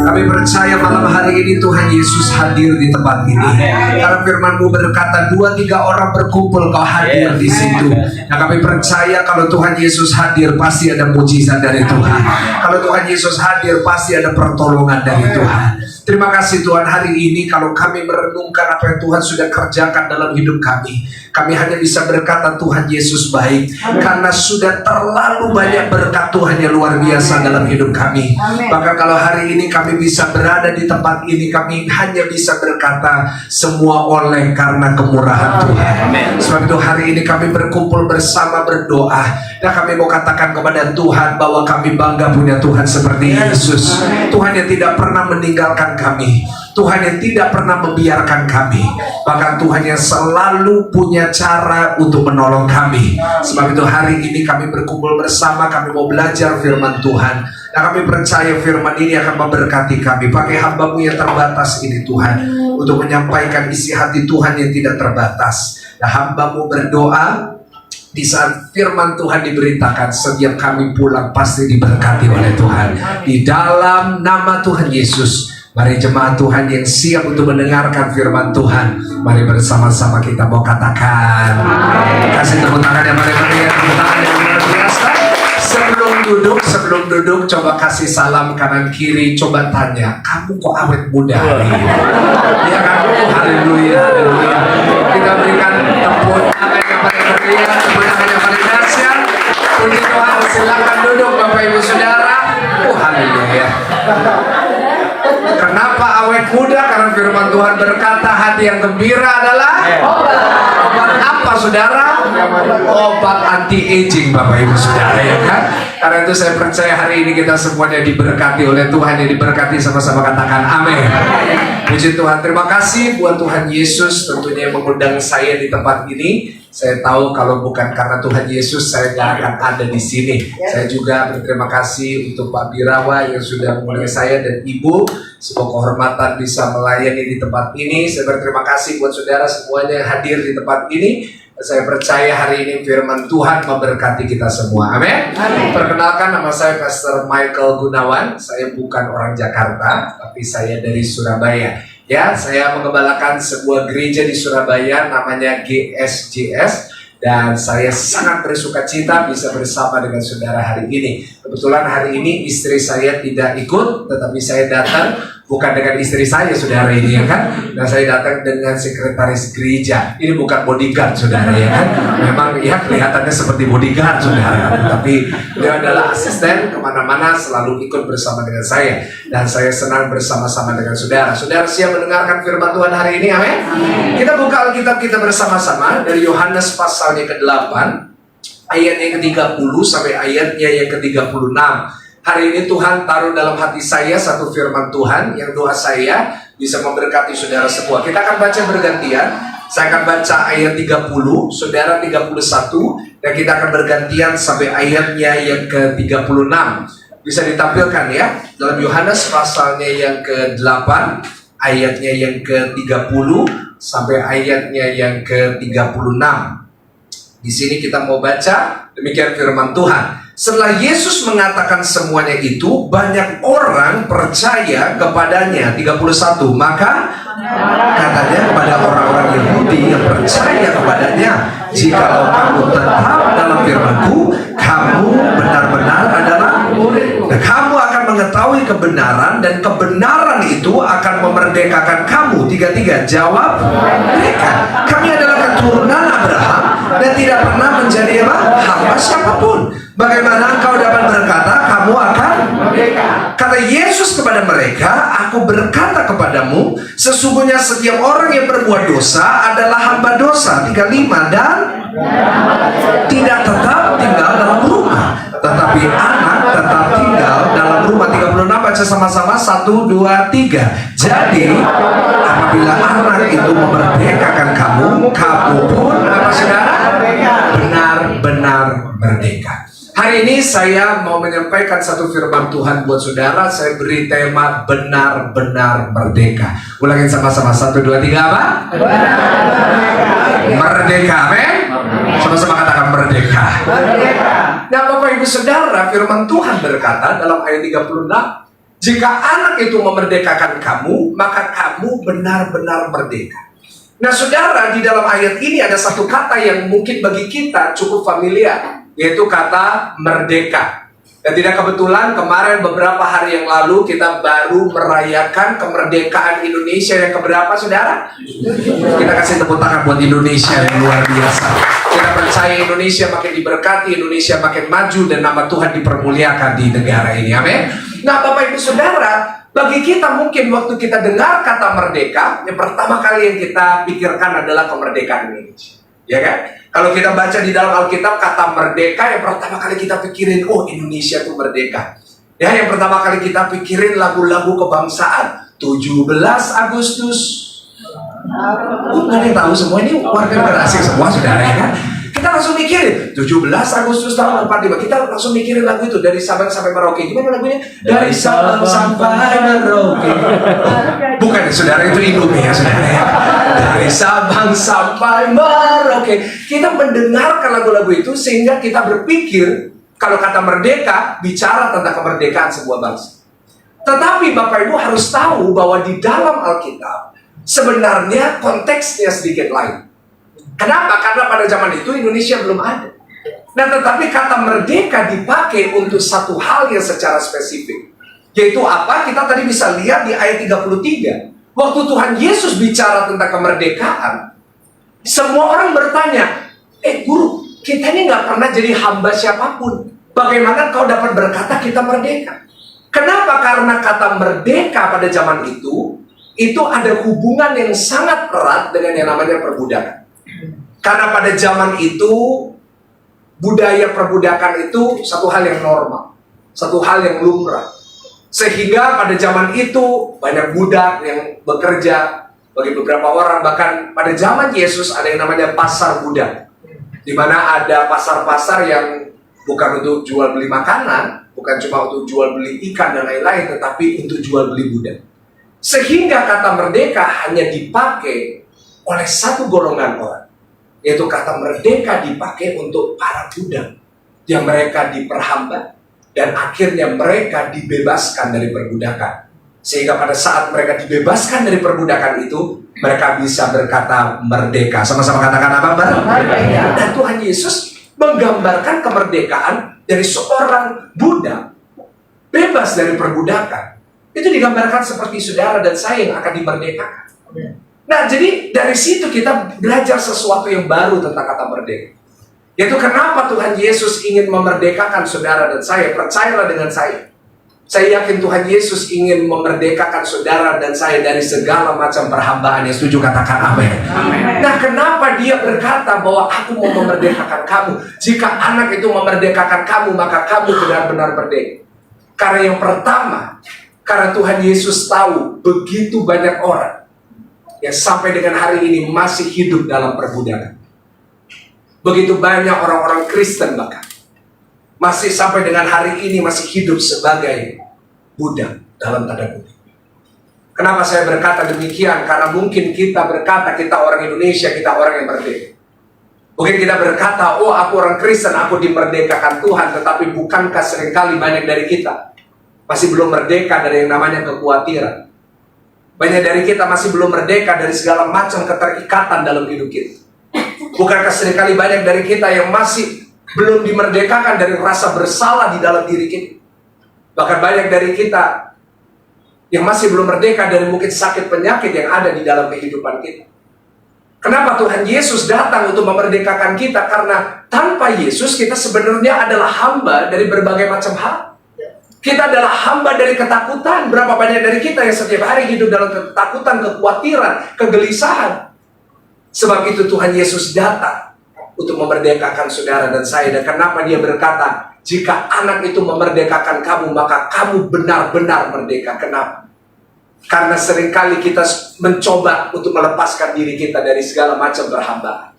Kami percaya malam hari ini Tuhan Yesus hadir di tempat ini. Karena firman-Mu berkata 2-3 orang berkumpul Kau hadir di situ. Nah, kami percaya kalau Tuhan Yesus hadir pasti ada mujizat dari Tuhan. Kalau Tuhan Yesus hadir pasti ada pertolongan dari Tuhan. Terima kasih Tuhan, hari ini kalau kami merenungkan apa yang Tuhan sudah kerjakan dalam hidup kami, kami hanya bisa berkata Tuhan Yesus baik. Karena sudah terlalu banyak berkat Tuhan yang luar biasa dalam hidup kami. Bahkan kalau hari ini kami bisa berada di tempat ini, kami hanya bisa berkata semua oleh karena kemurahan Tuhan. Sebab itu hari ini kami berkumpul bersama berdoa. Dan kami mau katakan kepada Tuhan bahwa kami bangga punya Tuhan seperti Yesus. Tuhan yang tidak pernah meninggalkan kami, Tuhan yang tidak pernah membiarkan kami, bahkan Tuhan yang selalu punya cara untuk menolong kami. Sebab itu hari ini kami berkumpul bersama, kami mau belajar firman Tuhan. Dan kami percaya firman ini akan memberkati kami. Pakai hamba-Mu yang terbatas ini Tuhan, untuk menyampaikan isi hati Tuhan yang tidak terbatas. Dan hamba-Mu berdoa, di saat firman Tuhan diberitakan, setiap kami pulang pasti diberkati oleh Tuhan. Di dalam nama Tuhan Yesus, mari jemaat Tuhan yang siap untuk mendengarkan firman Tuhan, mari bersama-sama kita mau katakan. Kasih tepuk tangan yang paling meriah, tepuk tangan yang luar biasa. Sebelum duduk, coba kasih salam kanan kiri, coba tanya, kamu kok awet muda hari ini? Ya kan? Haleluya, haleluya. Kita berikan tepuk tangan yang paling meriah, tepuk tangan yang paling dahsyat. Puji Tuhan, silakan duduk Bapak Ibu Saudara. Haleluya. Kenapa awet muda? Karena firman Tuhan berkata hati yang gembira adalah obat apa saudara? Obat anti-aging Bapak Ibu Saudara, ya kan? Karena itu saya percaya hari ini kita semuanya diberkati oleh Tuhan, yang diberkati sama-sama katakan amin. Puji Tuhan, terima kasih buat Tuhan Yesus tentunya yang mengundang saya di tempat ini. Saya tahu kalau bukan karena Tuhan Yesus saya tidak akan ada di sini. Saya juga berterima kasih untuk Pak Birawa yang sudah mengundang saya dan Ibu. Sebuah kehormatan bisa melayani di tempat ini. Saya berterima kasih buat saudara semuanya yang hadir di tempat ini. Saya percaya hari ini firman Tuhan memberkati kita semua. Amin. Perkenalkan, nama saya Pastor Michael Gunawan. Saya bukan orang Jakarta, tapi saya dari Surabaya. Ya, saya mengembalakan sebuah gereja di Surabaya namanya GSJS. Dan saya sangat bersuka cita bisa bersama dengan saudara hari ini. Kebetulan hari ini istri saya tidak ikut, tetapi saya datang bukan dengan istri saya saudara ini, ya kan. Nah, saya datang dengan sekretaris gereja. Ini bukan bodyguard saudara, ya kan. Memang ya kelihatannya seperti bodyguard saudara, tapi dia adalah asisten kemana-mana, selalu ikut bersama dengan saya. Dan saya senang bersama-sama dengan saudara. Saudara siap mendengarkan firman Tuhan hari ini, amin. Kita buka Alkitab kita bersama-sama dari Yohanes pasalnya ke-8 ayatnya ke-30 sampai ayatnya yang ke-36. Hari ini Tuhan taruh dalam hati saya satu firman Tuhan yang doa saya bisa memberkati saudara semua. Kita akan baca bergantian. Saya akan baca ayat 30, saudara 31, dan kita akan bergantian sampai ayatnya yang ke-36. Bisa ditampilkan ya, dalam Yohanes pasalnya yang ke-8 ayatnya yang ke-30 sampai ayatnya yang ke-36. Di sini kita mau baca demikian firman Tuhan. Setelah Yesus mengatakan semuanya itu, banyak orang percaya kepadanya. 31. Maka katanya kepada orang-orang Yahudi yang percaya kepadanya, jikalau kamu tetap dalam firman-Ku, kamu benar-benar adalah murid. Dan kamu akan mengetahui kebenaran, dan kebenaran itu akan memerdekakan kamu. 33. Jawab mereka, kami adalah keturunan Abraham dan tidak pernah menjadi hamba siapapun. Bagaimana engkau dapat berkata kamu akan merdeka? Kata Yesus kepada mereka, aku berkata kepadamu, sesungguhnya setiap orang yang berbuat dosa adalah hamba dosa. 35. Dan tidak tetap tinggal dalam rumah, tetapi anak tetap tinggal dalam rumah. 36. Baca sama-sama, 1, 2, 3. Jadi apabila anak itu memerdekakan kamu, kamu pun apa saudara? Benar-benar merdeka. Hari ini saya mau menyampaikan satu firman Tuhan buat saudara. Saya beri tema benar-benar merdeka. Ulangin sama-sama, 1, 2, 3 apa? Merdeka, amin? Sama-sama katakan merdeka. Nah Bapak Ibu Saudara, firman Tuhan berkata dalam ayat 36, Jika anak itu memerdekakan kamu, maka kamu benar-benar merdeka. Nah saudara, di dalam ayat ini ada satu kata yang mungkin bagi kita cukup familiar, yaitu kata merdeka. Dan tidak kebetulan kemarin beberapa hari yang lalu kita baru merayakan kemerdekaan Indonesia yang keberapa saudara? Kita kasih tepuk tangan buat Indonesia yang luar biasa. Kita percaya Indonesia makin diberkati, Indonesia makin maju, dan nama Tuhan dipermuliakan di negara ini. Amin. Nah Bapak Ibu Saudara, bagi kita mungkin waktu kita dengar kata merdeka, yang pertama kali yang kita pikirkan adalah kemerdekaan Indonesia. Ya kan? Kalau kita baca di dalam Alkitab kata merdeka, yang pertama kali kita pikirin, oh Indonesia itu merdeka. Ya, yang pertama kali kita pikirin lagu-lagu kebangsaan, 17 Agustus. Nggak ada yang tahu semua, ini warga negara asing semua saudara ya kan? Kita langsung mikirin 17 Agustus tahun 45. Kita langsung mikirin lagu itu dari Sabang sampai Merauke. Gimana lagunya? Dari Sabang sampai Merauke. Bukan saudara, itu Indomie ya saudara ya. Dari Sabang sampai Merauke. Kita mendengarkan lagu-lagu itu sehingga kita berpikir kalau kata merdeka bicara tentang kemerdekaan sebuah bangsa. Tetapi Bapak Ibu harus tahu bahwa di dalam Alkitab sebenarnya konteksnya sedikit lain. Kenapa? Karena pada zaman itu Indonesia belum ada. Nah, tetapi kata merdeka dipakai untuk satu hal yang secara spesifik. Yaitu apa? Kita tadi bisa lihat di ayat 33. Waktu Tuhan Yesus bicara tentang kemerdekaan, semua orang bertanya, guru, kita ini nggak pernah jadi hamba siapapun. Bagaimana kau dapat berkata kita merdeka? Kenapa? Karena kata merdeka pada zaman itu ada hubungan yang sangat erat dengan yang namanya perbudakan. Karena pada zaman itu budaya perbudakan itu satu hal yang normal, satu hal yang lumrah. Sehingga pada zaman itu banyak budak yang bekerja bagi beberapa orang. Bahkan pada zaman Yesus ada yang namanya pasar budak, di mana ada pasar-pasar yang bukan untuk jual beli makanan, bukan cuma untuk jual beli ikan dan lain-lain, tetapi untuk jual beli budak. Sehingga kata merdeka hanya dipakai oleh satu golongan orang, yaitu kata merdeka dipakai untuk para budak yang mereka diperhamba dan akhirnya mereka dibebaskan dari perbudakan. Sehingga pada saat mereka dibebaskan dari perbudakan itu, mereka bisa berkata merdeka. Sama-sama katakan apa? Merdeka. Dan Tuhan Yesus menggambarkan kemerdekaan dari seorang budak bebas dari perbudakan. Itu digambarkan seperti saudara dan saya yang akan dimerdekakan. Nah, jadi dari situ kita belajar sesuatu yang baru tentang kata merdeka. Yaitu kenapa Tuhan Yesus ingin memerdekakan saudara dan saya. Percayalah dengan saya. Saya yakin Tuhan Yesus ingin memerdekakan saudara dan saya dari segala macam perhambaan. Yang setuju katakan amin. Nah, kenapa dia berkata bahwa aku mau memerdekakan kamu? Jika anak itu memerdekakan kamu, maka kamu benar-benar merdeka. Karena yang pertama, karena Tuhan Yesus tahu begitu banyak orang yang sampai dengan hari ini masih hidup dalam perbudakan. Begitu banyak orang-orang Kristen bahkan masih sampai dengan hari ini masih hidup sebagai budak dalam tanda kutip. Kenapa saya berkata demikian? Karena mungkin kita berkata kita orang Indonesia, kita orang yang merdeka. Mungkin kita berkata, oh aku orang Kristen, aku dimerdekakan Tuhan. Tetapi bukankah seringkali banyak dari kita masih belum merdeka dari yang namanya kekhawatiran? Banyak dari kita masih belum merdeka dari segala macam keterikatan dalam hidup kita. Bukankah seringkali banyak dari kita yang masih belum dimerdekakan dari rasa bersalah di dalam diri kita? Bahkan banyak dari kita yang masih belum merdeka dari mungkin sakit penyakit yang ada di dalam kehidupan kita. Kenapa Tuhan Yesus datang untuk memerdekakan kita? Karena tanpa Yesus kita sebenarnya adalah hamba dari berbagai macam hal. Kita adalah hamba dari ketakutan. Berapa banyak dari kita yang setiap hari hidup dalam ketakutan, kekhawatiran, kegelisahan. Sebab itu Tuhan Yesus datang untuk memerdekakan saudara dan saya. Dan kenapa dia berkata, jika anak itu memerdekakan kamu, maka kamu benar-benar merdeka. Kenapa? Karena seringkali kita mencoba untuk melepaskan diri kita dari segala macam perhambaan.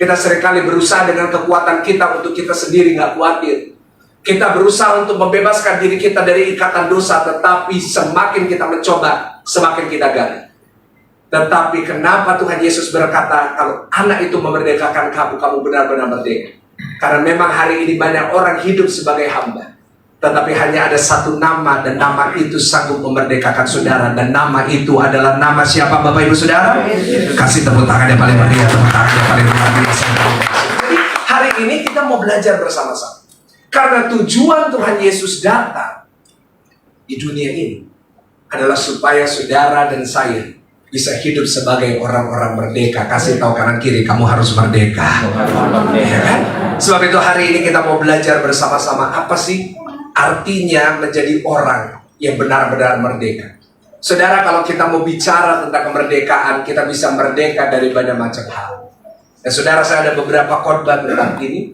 Kita seringkali berusaha dengan kekuatan kita untuk kita sendiri nggak khawatir. Kita berusaha untuk membebaskan diri kita dari ikatan dosa, tetapi semakin kita mencoba, semakin kita gagal. Tetapi kenapa Tuhan Yesus berkata, kalau anak itu memerdekakan kamu, kamu benar-benar merdeka. Karena memang hari ini banyak orang hidup sebagai hamba. Tetapi hanya ada satu nama, dan nama itu sanggup memerdekakan saudara. Dan nama itu adalah nama siapa Bapak Ibu Saudara? Kasih tepuk tangan yang paling meriah, tepuk tangan yang paling luar biasa. Jadi hari ini kita mau belajar bersama-sama. Karena tujuan Tuhan Yesus datang di dunia ini adalah supaya saudara dan saya bisa hidup sebagai orang-orang merdeka. Kasih tahu kanan kiri, kamu harus merdeka. Ya kan? Sebab itu hari ini kita mau belajar bersama-sama apa sih artinya menjadi orang yang benar-benar merdeka. Saudara, kalau kita mau bicara tentang kemerdekaan, kita bisa merdeka dari banyak macam hal. Dan saudara, saya ada beberapa khotbah tentang ini,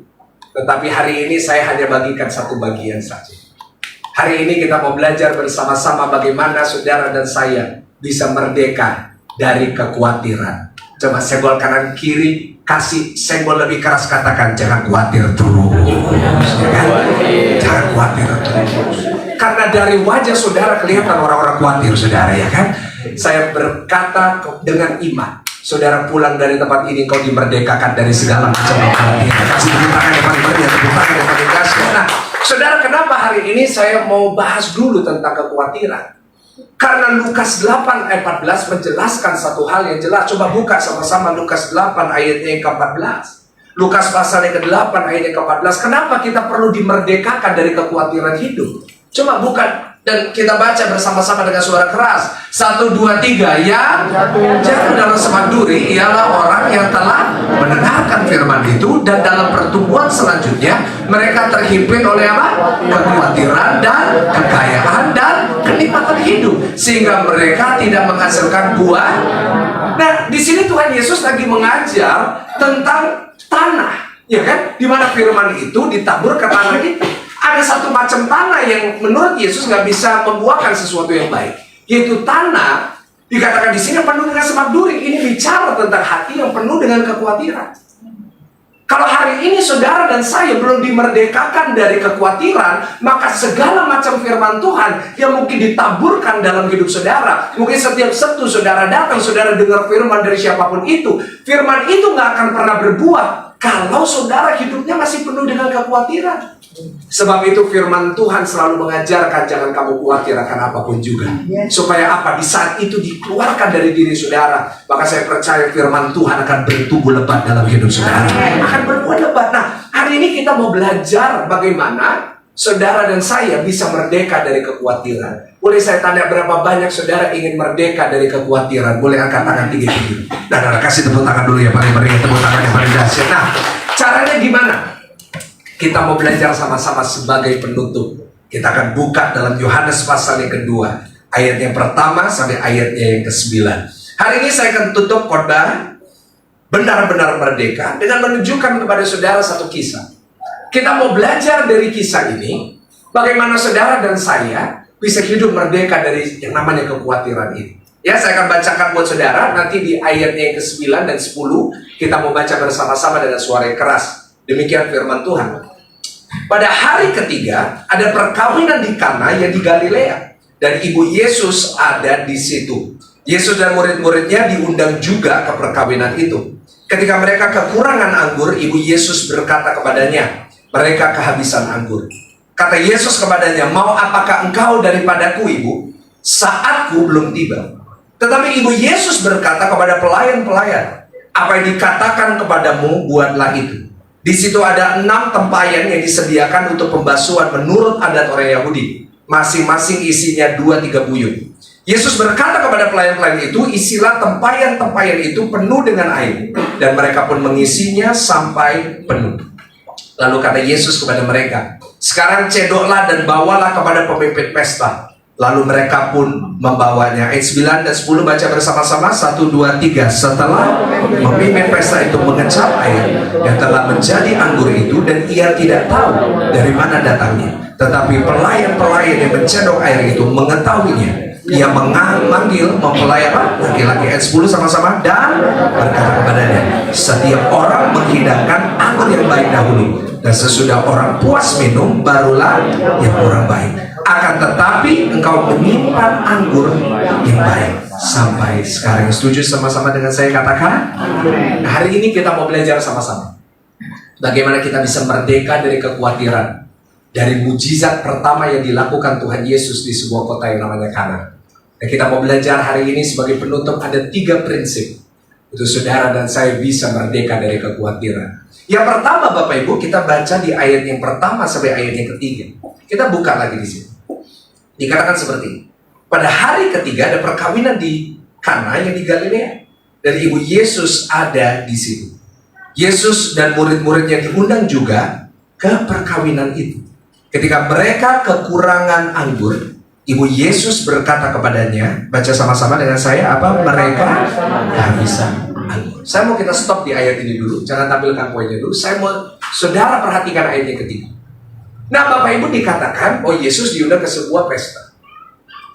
tetapi hari ini saya hanya bagikan satu bagian saja. Hari ini kita mau belajar bersama-sama bagaimana saudara dan saya bisa merdeka dari kekhawatiran. Coba senggol kanan kiri, kasih senggol lebih keras, katakan jangan khawatir terus. Ya kan? Jangan khawatir terus. Karena dari wajah saudara kelihatan orang-orang khawatir, saudara, ya kan? Saya berkata dengan iman, saudara pulang dari tempat ini kau dimerdekakan dari segala macam kekhawatiran. Kasih tepuk tangan yang paling meriah, tepuk tangan yang paling dahsyat. Nah, saudara, kenapa hari ini saya mau bahas dulu tentang kekhawatiran? Karena Lukas 8 ayat 14 menjelaskan satu hal yang jelas. Coba buka sama-sama Lukas 8 ayatnya yang ke-14. Lukas pasal yang ke-8 ayatnya ke-14. Kenapa kita perlu dimerdekakan dari kekhawatiran hidup? Coba buka dan kita baca bersama-sama dengan suara keras. 1, 2, 3. Yang jatuh dalam semak duri ialah orang yang telah mendengarkan firman itu, dan dalam pertumbuhan selanjutnya mereka terhimpit oleh apa? Kekhawatiran dan kekayaan dan kenikmatan hidup, sehingga mereka tidak menghasilkan buah. Nah, di sini Tuhan Yesus lagi mengajar tentang tanah, ya kan? Di mana firman itu ditabur ke tanah itu. Ada satu macam tanah yang menurut Yesus nggak bisa membuahkan sesuatu yang baik, yaitu tanah dikatakan di sini penuh dengan semak duri. Ini bicara tentang hati yang penuh dengan kekhawatiran. Kalau hari ini saudara dan saya belum dimerdekakan dari kekhawatiran, maka segala macam firman Tuhan yang mungkin ditaburkan dalam hidup saudara, mungkin setiap Sabtu saudara datang, saudara dengar firman dari siapapun itu, firman itu nggak akan pernah berbuah kalau saudara hidupnya masih penuh dengan kekhawatiran. Sebab itu firman Tuhan selalu mengajarkan jangan kamu khawatir akan apapun juga. Supaya apa? Di saat itu dikeluarkan dari diri saudara, maka saya percaya firman Tuhan akan bertumbuh lebat dalam hidup saudara, akan berbuah lebat. Nah, hari ini kita mau belajar bagaimana saudara dan saya bisa merdeka dari kekhawatiran. Boleh saya tanya berapa banyak saudara ingin merdeka dari kekhawatiran? Boleh angkat tangan tinggi-tinggi. Nah, kasih tepuk tangan dulu ya paling meriah, tepuk tangan yang paling dahsyat. Nah, caranya gimana? Kita mau belajar sama-sama sebagai penutup. Kita akan buka dalam Yohanes pasal yang kedua, ayat yang pertama sampai ayatnya yang ke-9. Hari ini saya akan tutup khotbah benar-benar merdeka dengan menunjukkan kepada saudara satu kisah. Kita mau belajar dari kisah ini, bagaimana saudara dan saya bisa hidup merdeka dari yang namanya kekhawatiran ini. Ya, saya akan bacakan buat saudara, nanti di ayatnya yang ke-9 dan 10, kita mau baca bersama-sama dengan suara yang keras. Demikian firman Tuhan. Pada hari ketiga ada perkawinan di Kana yang di Galilea, dan ibu Yesus ada di situ. Yesus dan murid-muridnya diundang juga ke perkawinan itu. Ketika mereka kekurangan anggur, ibu Yesus berkata kepadanya, mereka kehabisan anggur. Kata Yesus kepadanya, mau apakah engkau daripadaku, ibu? Saatku belum tiba. Tetapi ibu Yesus berkata kepada pelayan-pelayan, apa yang dikatakan kepadamu, buatlah itu. Di situ ada 6 tempayan yang disediakan untuk pembasuhan menurut adat orang Yahudi. Masing-masing isinya 2-3 buyut. Yesus berkata kepada pelayan-pelayan itu, isilah tempayan-tempayan itu penuh dengan air. Dan mereka pun mengisinya sampai penuh. Lalu kata Yesus kepada mereka, sekarang cedoklah dan bawalah kepada pemimpin pesta. Lalu mereka pun membawanya. Ayat 9 dan 10 baca bersama-sama. 1, 2, 3. Setelah pemimpin pesta itu mengecap air yang telah menjadi anggur itu, dan ia tidak tahu dari mana datangnya. Tetapi pelayan-pelayan yang mencedok air itu mengetahuinya. Ia memanggil mempelai laki-laki. Ayat 10 sama-sama. Dan berkata kepadanya, setiap orang menghidangkan anggur yang baik dahulu, dan sesudah orang puas minum, barulah yang kurang baik. Akan tetapi engkau menyimpan anggur yang baik sampai sekarang. Setuju sama-sama dengan saya katakan? Nah, hari ini kita mau belajar sama-sama bagaimana kita bisa merdeka dari kekhawatiran dari mujizat pertama yang dilakukan Tuhan Yesus di sebuah kota yang namanya Kana. Dan kita mau belajar hari ini sebagai penutup ada 3 prinsip untuk saudara dan saya bisa merdeka dari kekhawatiran. Yang pertama Bapak Ibu, kita baca di ayat yang pertama sampai ayat yang ketiga. Kita buka lagi di sini. Dikatakan seperti ini. Pada hari ketiga ada perkawinan di Kana yang di Galilea. Dan ibu Yesus ada di situ. Yesus dan murid-muridnya diundang juga ke perkawinan itu. Ketika mereka kekurangan anggur, ibu Yesus berkata kepadanya, baca sama-sama dengan saya, apa? Mereka kehabisan anggur. Saya mau kita stop di ayat ini dulu, jangan tampilkan poinnya dulu. Saya mau saudara perhatikan ayat yang ketiga. Nah Bapak Ibu dikatakan, oh Yesus diundang ke sebuah pesta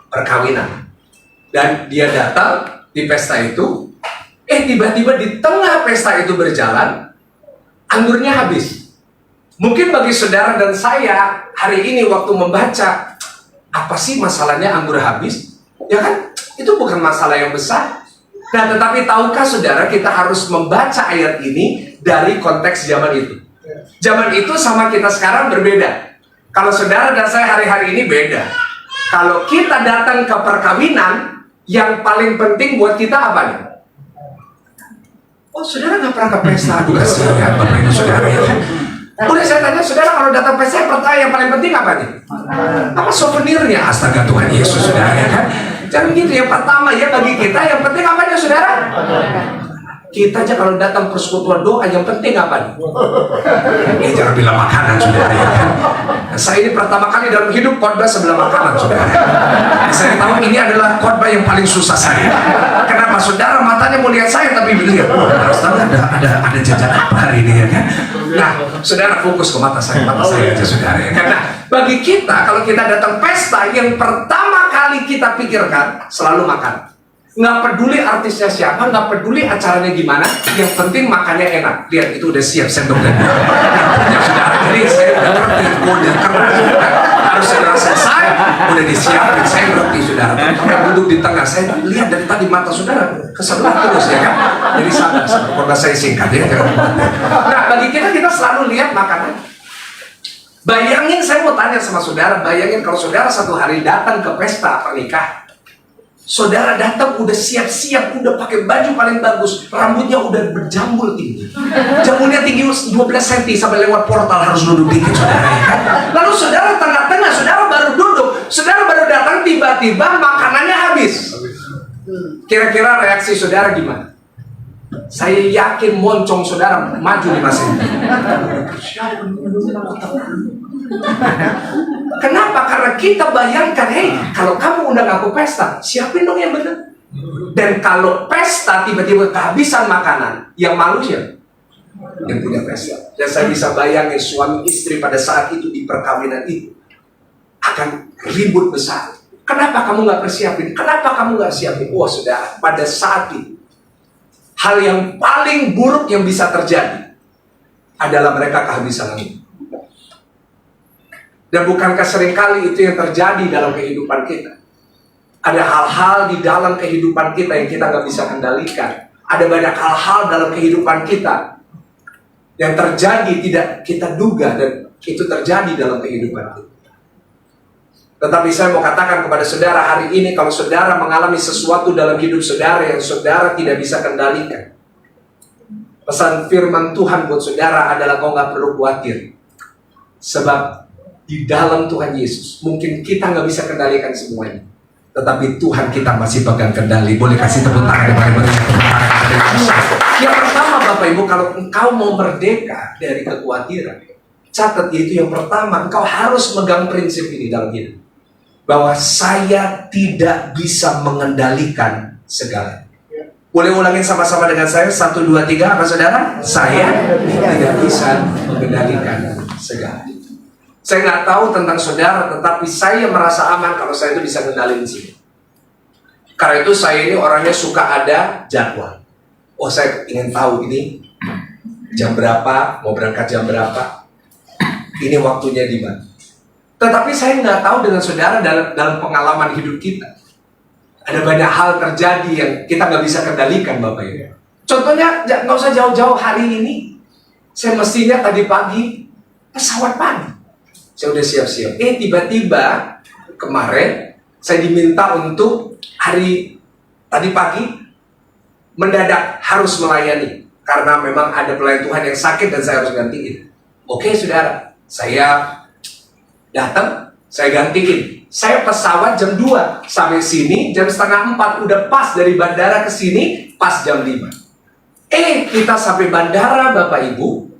perkawinan. Dan dia datang di pesta itu, tiba-tiba di tengah pesta itu berjalan, anggurnya habis. Mungkin bagi saudara dan saya hari ini waktu membaca, apa sih masalahnya anggur habis? Ya kan, itu bukan masalah yang besar. Nah, tetapi tahukah saudara kita harus membaca ayat ini dari konteks zaman itu. Zaman itu sama kita sekarang berbeda. Kalau saudara dan saya hari-hari ini beda. Kalau kita datang ke perkawinan, yang paling penting buat kita apa nih? Oh, saudara nggak pernah ke pesta? Aduh, kasihan Bapak Ibu saudara ya kan? Udah saya tanya, saudara kalau datang pesta yang paling penting apa nih? Apa souvenirnya? Astaga Tuhan Yesus saudara ya kan? Jangan gitu, yang pertama ya bagi kita yang penting apanya saudara? Kita aja kalau datang persekutuan doa yang penting apa nih? Jangan bilang makanan saudara ya kan? Saya ini pertama kali dalam hidup khotbah sebelah makanan saudara. Saya tahu ini adalah khotbah yang paling susah saya. Kenapa saudara matanya mau lihat saya tapi beliau ada jajan apa hari ini ya kan? Nah saudara fokus ke mata saya aja saudara ya. Karena bagi kita kalau kita datang pesta yang pertama kali kita pikirkan selalu makan. Nggak peduli artisnya siapa, nggak peduli acaranya gimana, yang penting makannya enak. Lihat itu udah siap sendok dan ya saudara, jadi saya udah ngerti, udah keras, harus segera selesai, udah disiapin, saya ngerti saudara. Saya duduk di tengah, saya lihat dari tadi mata saudara ke sebelah terus ya kan. Jadi sabar, karena saya singkat ya. Nah bagi kita selalu lihat makanan. Bayangin, saya mau tanya sama saudara, bayangin kalau saudara satu hari datang ke pesta pernikahan. Saudara datang udah siap-siap, udah pakai baju paling bagus, rambutnya udah berjambul tinggi. Jambulnya tinggi 12 cm sampai lewat portal harus duduk dikit saudara ya kan? Lalu saudara tengah-tengah, saudara baru duduk, saudara baru datang tiba-tiba makanannya habis. Kira-kira reaksi saudara gimana? Saya yakin moncong saudara maju 5 cm. Kenapa? Karena kita bayangkan, kalau kamu undang aku pesta, siapin dong yang benar. Dan kalau pesta tiba-tiba kehabisan makanan, yang malu siapa? Yang punya pesta. Dan saya bisa bayangin suami istri pada saat itu di perkawinan itu akan ribut besar. Kenapa kamu nggak persiapin? Kenapa kamu nggak siapin? Wah saudara, pada saat itu hal yang paling buruk yang bisa terjadi adalah mereka kehabisan angin. Dan bukankah seringkali itu yang terjadi dalam kehidupan kita? Ada hal-hal di dalam kehidupan kita yang kita nggak bisa kendalikan. Ada banyak hal-hal dalam kehidupan kita yang terjadi tidak kita duga dan itu terjadi dalam kehidupan kita. Tetapi saya mau katakan kepada saudara hari ini, kalau saudara mengalami sesuatu dalam hidup saudara yang saudara tidak bisa kendalikan, pesan firman Tuhan buat saudara adalah kau nggak perlu khawatir. Sebab di dalam Tuhan Yesus, mungkin kita nggak bisa kendalikan semuanya, tetapi Tuhan kita masih pegang kendali. Boleh kasih tepuk tangan kepada yang pertama Bapak Ibu, kalau engkau mau merdeka dari kekhawatiran, catat yaitu yang pertama, engkau harus megang prinsip ini dalam hidup, bahwa saya tidak bisa mengendalikan segala. Boleh ulangin sama-sama dengan saya, 1, 2, 3, apa saudara? Saya tidak bisa mengendalikan segala. Saya nggak tahu tentang saudara, tetapi saya merasa aman kalau saya itu bisa ngendalin sini. Karena itu saya ini orangnya suka ada jadwal. Oh saya ingin tahu ini jam berapa, mau berangkat jam berapa, ini waktunya di mana. Tetapi saya nggak tahu dengan saudara dalam pengalaman hidup kita. Ada banyak hal terjadi yang kita nggak bisa kendalikan Bapak Ibu. Contohnya nggak usah jauh-jauh hari ini. Saya mestinya tadi pagi pesawat pagi. Saya udah siap-siap. Tiba-tiba kemarin saya diminta untuk hari tadi pagi mendadak harus melayani karena memang ada pelayan Tuhan yang sakit dan saya harus gantiin. Oke saudara, saya datang, saya gantiin. Saya pesawat jam 2 sampai sini jam setengah 4, udah pas dari bandara ke sini pas jam 5. Kita sampai bandara Bapak Ibu,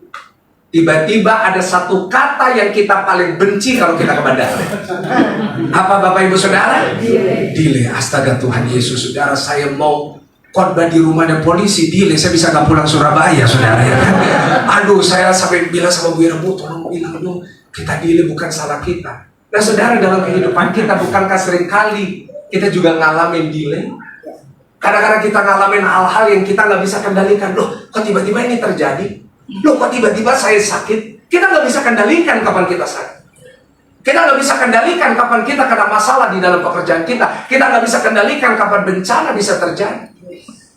tiba-tiba ada satu kata yang kita paling benci kalau kita ke bandara. Apa Bapak Ibu Saudara? Delay. Astaga Tuhan Yesus, saudara, saya mau khotbah di rumah dan polisi delay, saya bisa nggak pulang Surabaya, saudara ya kan? Aduh, saya sampai bilang sama Bu Ira, Bu, tolong bilang dong, kita delay bukan salah kita. Nah saudara, dalam kehidupan kita bukankah sering kali kita juga ngalamin delay? Kadang-kadang kita ngalamin hal-hal yang kita nggak bisa kendalikan. Loh, kok tiba-tiba ini terjadi? Loh, kok tiba-tiba saya sakit? Kita nggak bisa kendalikan kapan kita sakit. Kita nggak bisa kendalikan kapan kita kena masalah di dalam pekerjaan kita. Kita nggak bisa kendalikan kapan bencana bisa terjadi.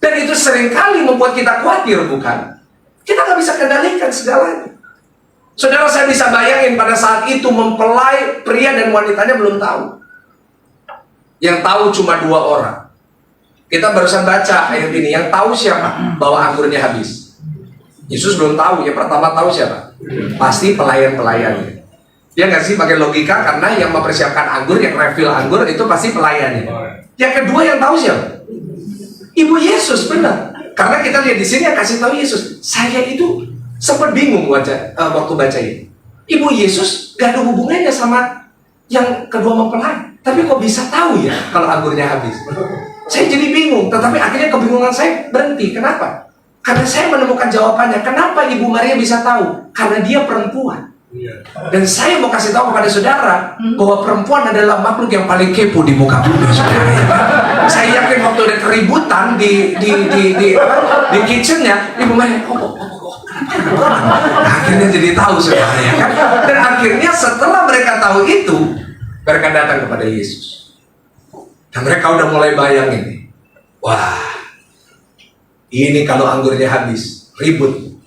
Dan itu seringkali membuat kita khawatir, bukan? Kita nggak bisa kendalikan segalanya. Saudara, saya bisa bayangin pada saat itu mempelai pria dan wanitanya belum tahu. Yang tahu cuma 2 orang. Kita barusan baca ayat ini. Yang tahu siapa? Bahwa anggurnya habis. Yesus belum tahu. Yang pertama tahu siapa? Pasti pelayan-pelayannya. Ya nggak sih, pakai logika, karena yang mempersiapkan anggur, yang refill anggur itu pasti pelayannya. Yang kedua yang tahu siapa? Ibu Yesus, benar. Karena kita lihat di sini yang kasih tahu Yesus. Saya itu sempat bingung waktu baca ini. Ibu Yesus gak ada hubungannya sama yang kedua mempelai. Tapi kok bisa tahu ya kalau anggurnya habis? Saya jadi bingung. Tetapi akhirnya kebingungan saya berhenti. Kenapa? Karena saya menemukan jawabannya. Kenapa Ibu Maria bisa tahu? Karena dia perempuan. Dan saya mau kasih tahu kepada saudara bahwa perempuan adalah makhluk yang paling kepo di muka bumi, saudara. Saya yakin waktu ada keributan di kitchennya, Ibu Maria, akhirnya jadi tahu, saudara, ya kan? Dan akhirnya setelah mereka tahu itu, mereka datang kepada Yesus. Dan mereka udah mulai bayangin, wah, ini kalau anggurnya habis, ribut.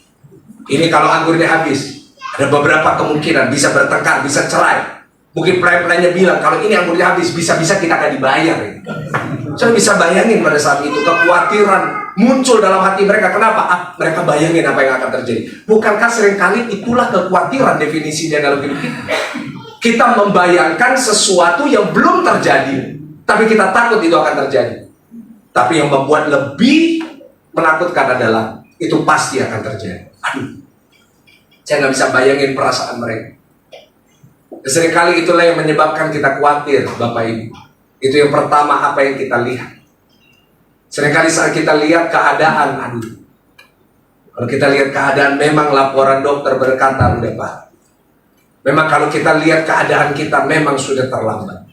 Ini kalau anggurnya habis, ada beberapa kemungkinan bisa bertengkar, bisa cerai. Mungkin pelayan-pelayannya bilang, kalau ini anggurnya habis, bisa-bisa kita akan dibayar. Saya bisa bayangin pada saat itu, kekhawatiran muncul dalam hati mereka. Kenapa? Mereka bayangin apa yang akan terjadi. Bukankah seringkali itulah kekhawatiran definisinya dalam hidup kita? Kita membayangkan sesuatu yang belum terjadi, tapi kita takut itu akan terjadi. Tapi yang membuat lebih menakutkan adalah, itu pasti akan terjadi. Aduh, saya nggak bisa bayangin perasaan mereka. Seringkali itulah yang menyebabkan kita khawatir, Bapak Ibu. Itu yang pertama, apa yang kita lihat. Seringkali saat kita lihat keadaan, aduh, kalau kita lihat keadaan, memang laporan dokter berkata udah Pak. Memang kalau kita lihat keadaan kita, memang sudah terlambat.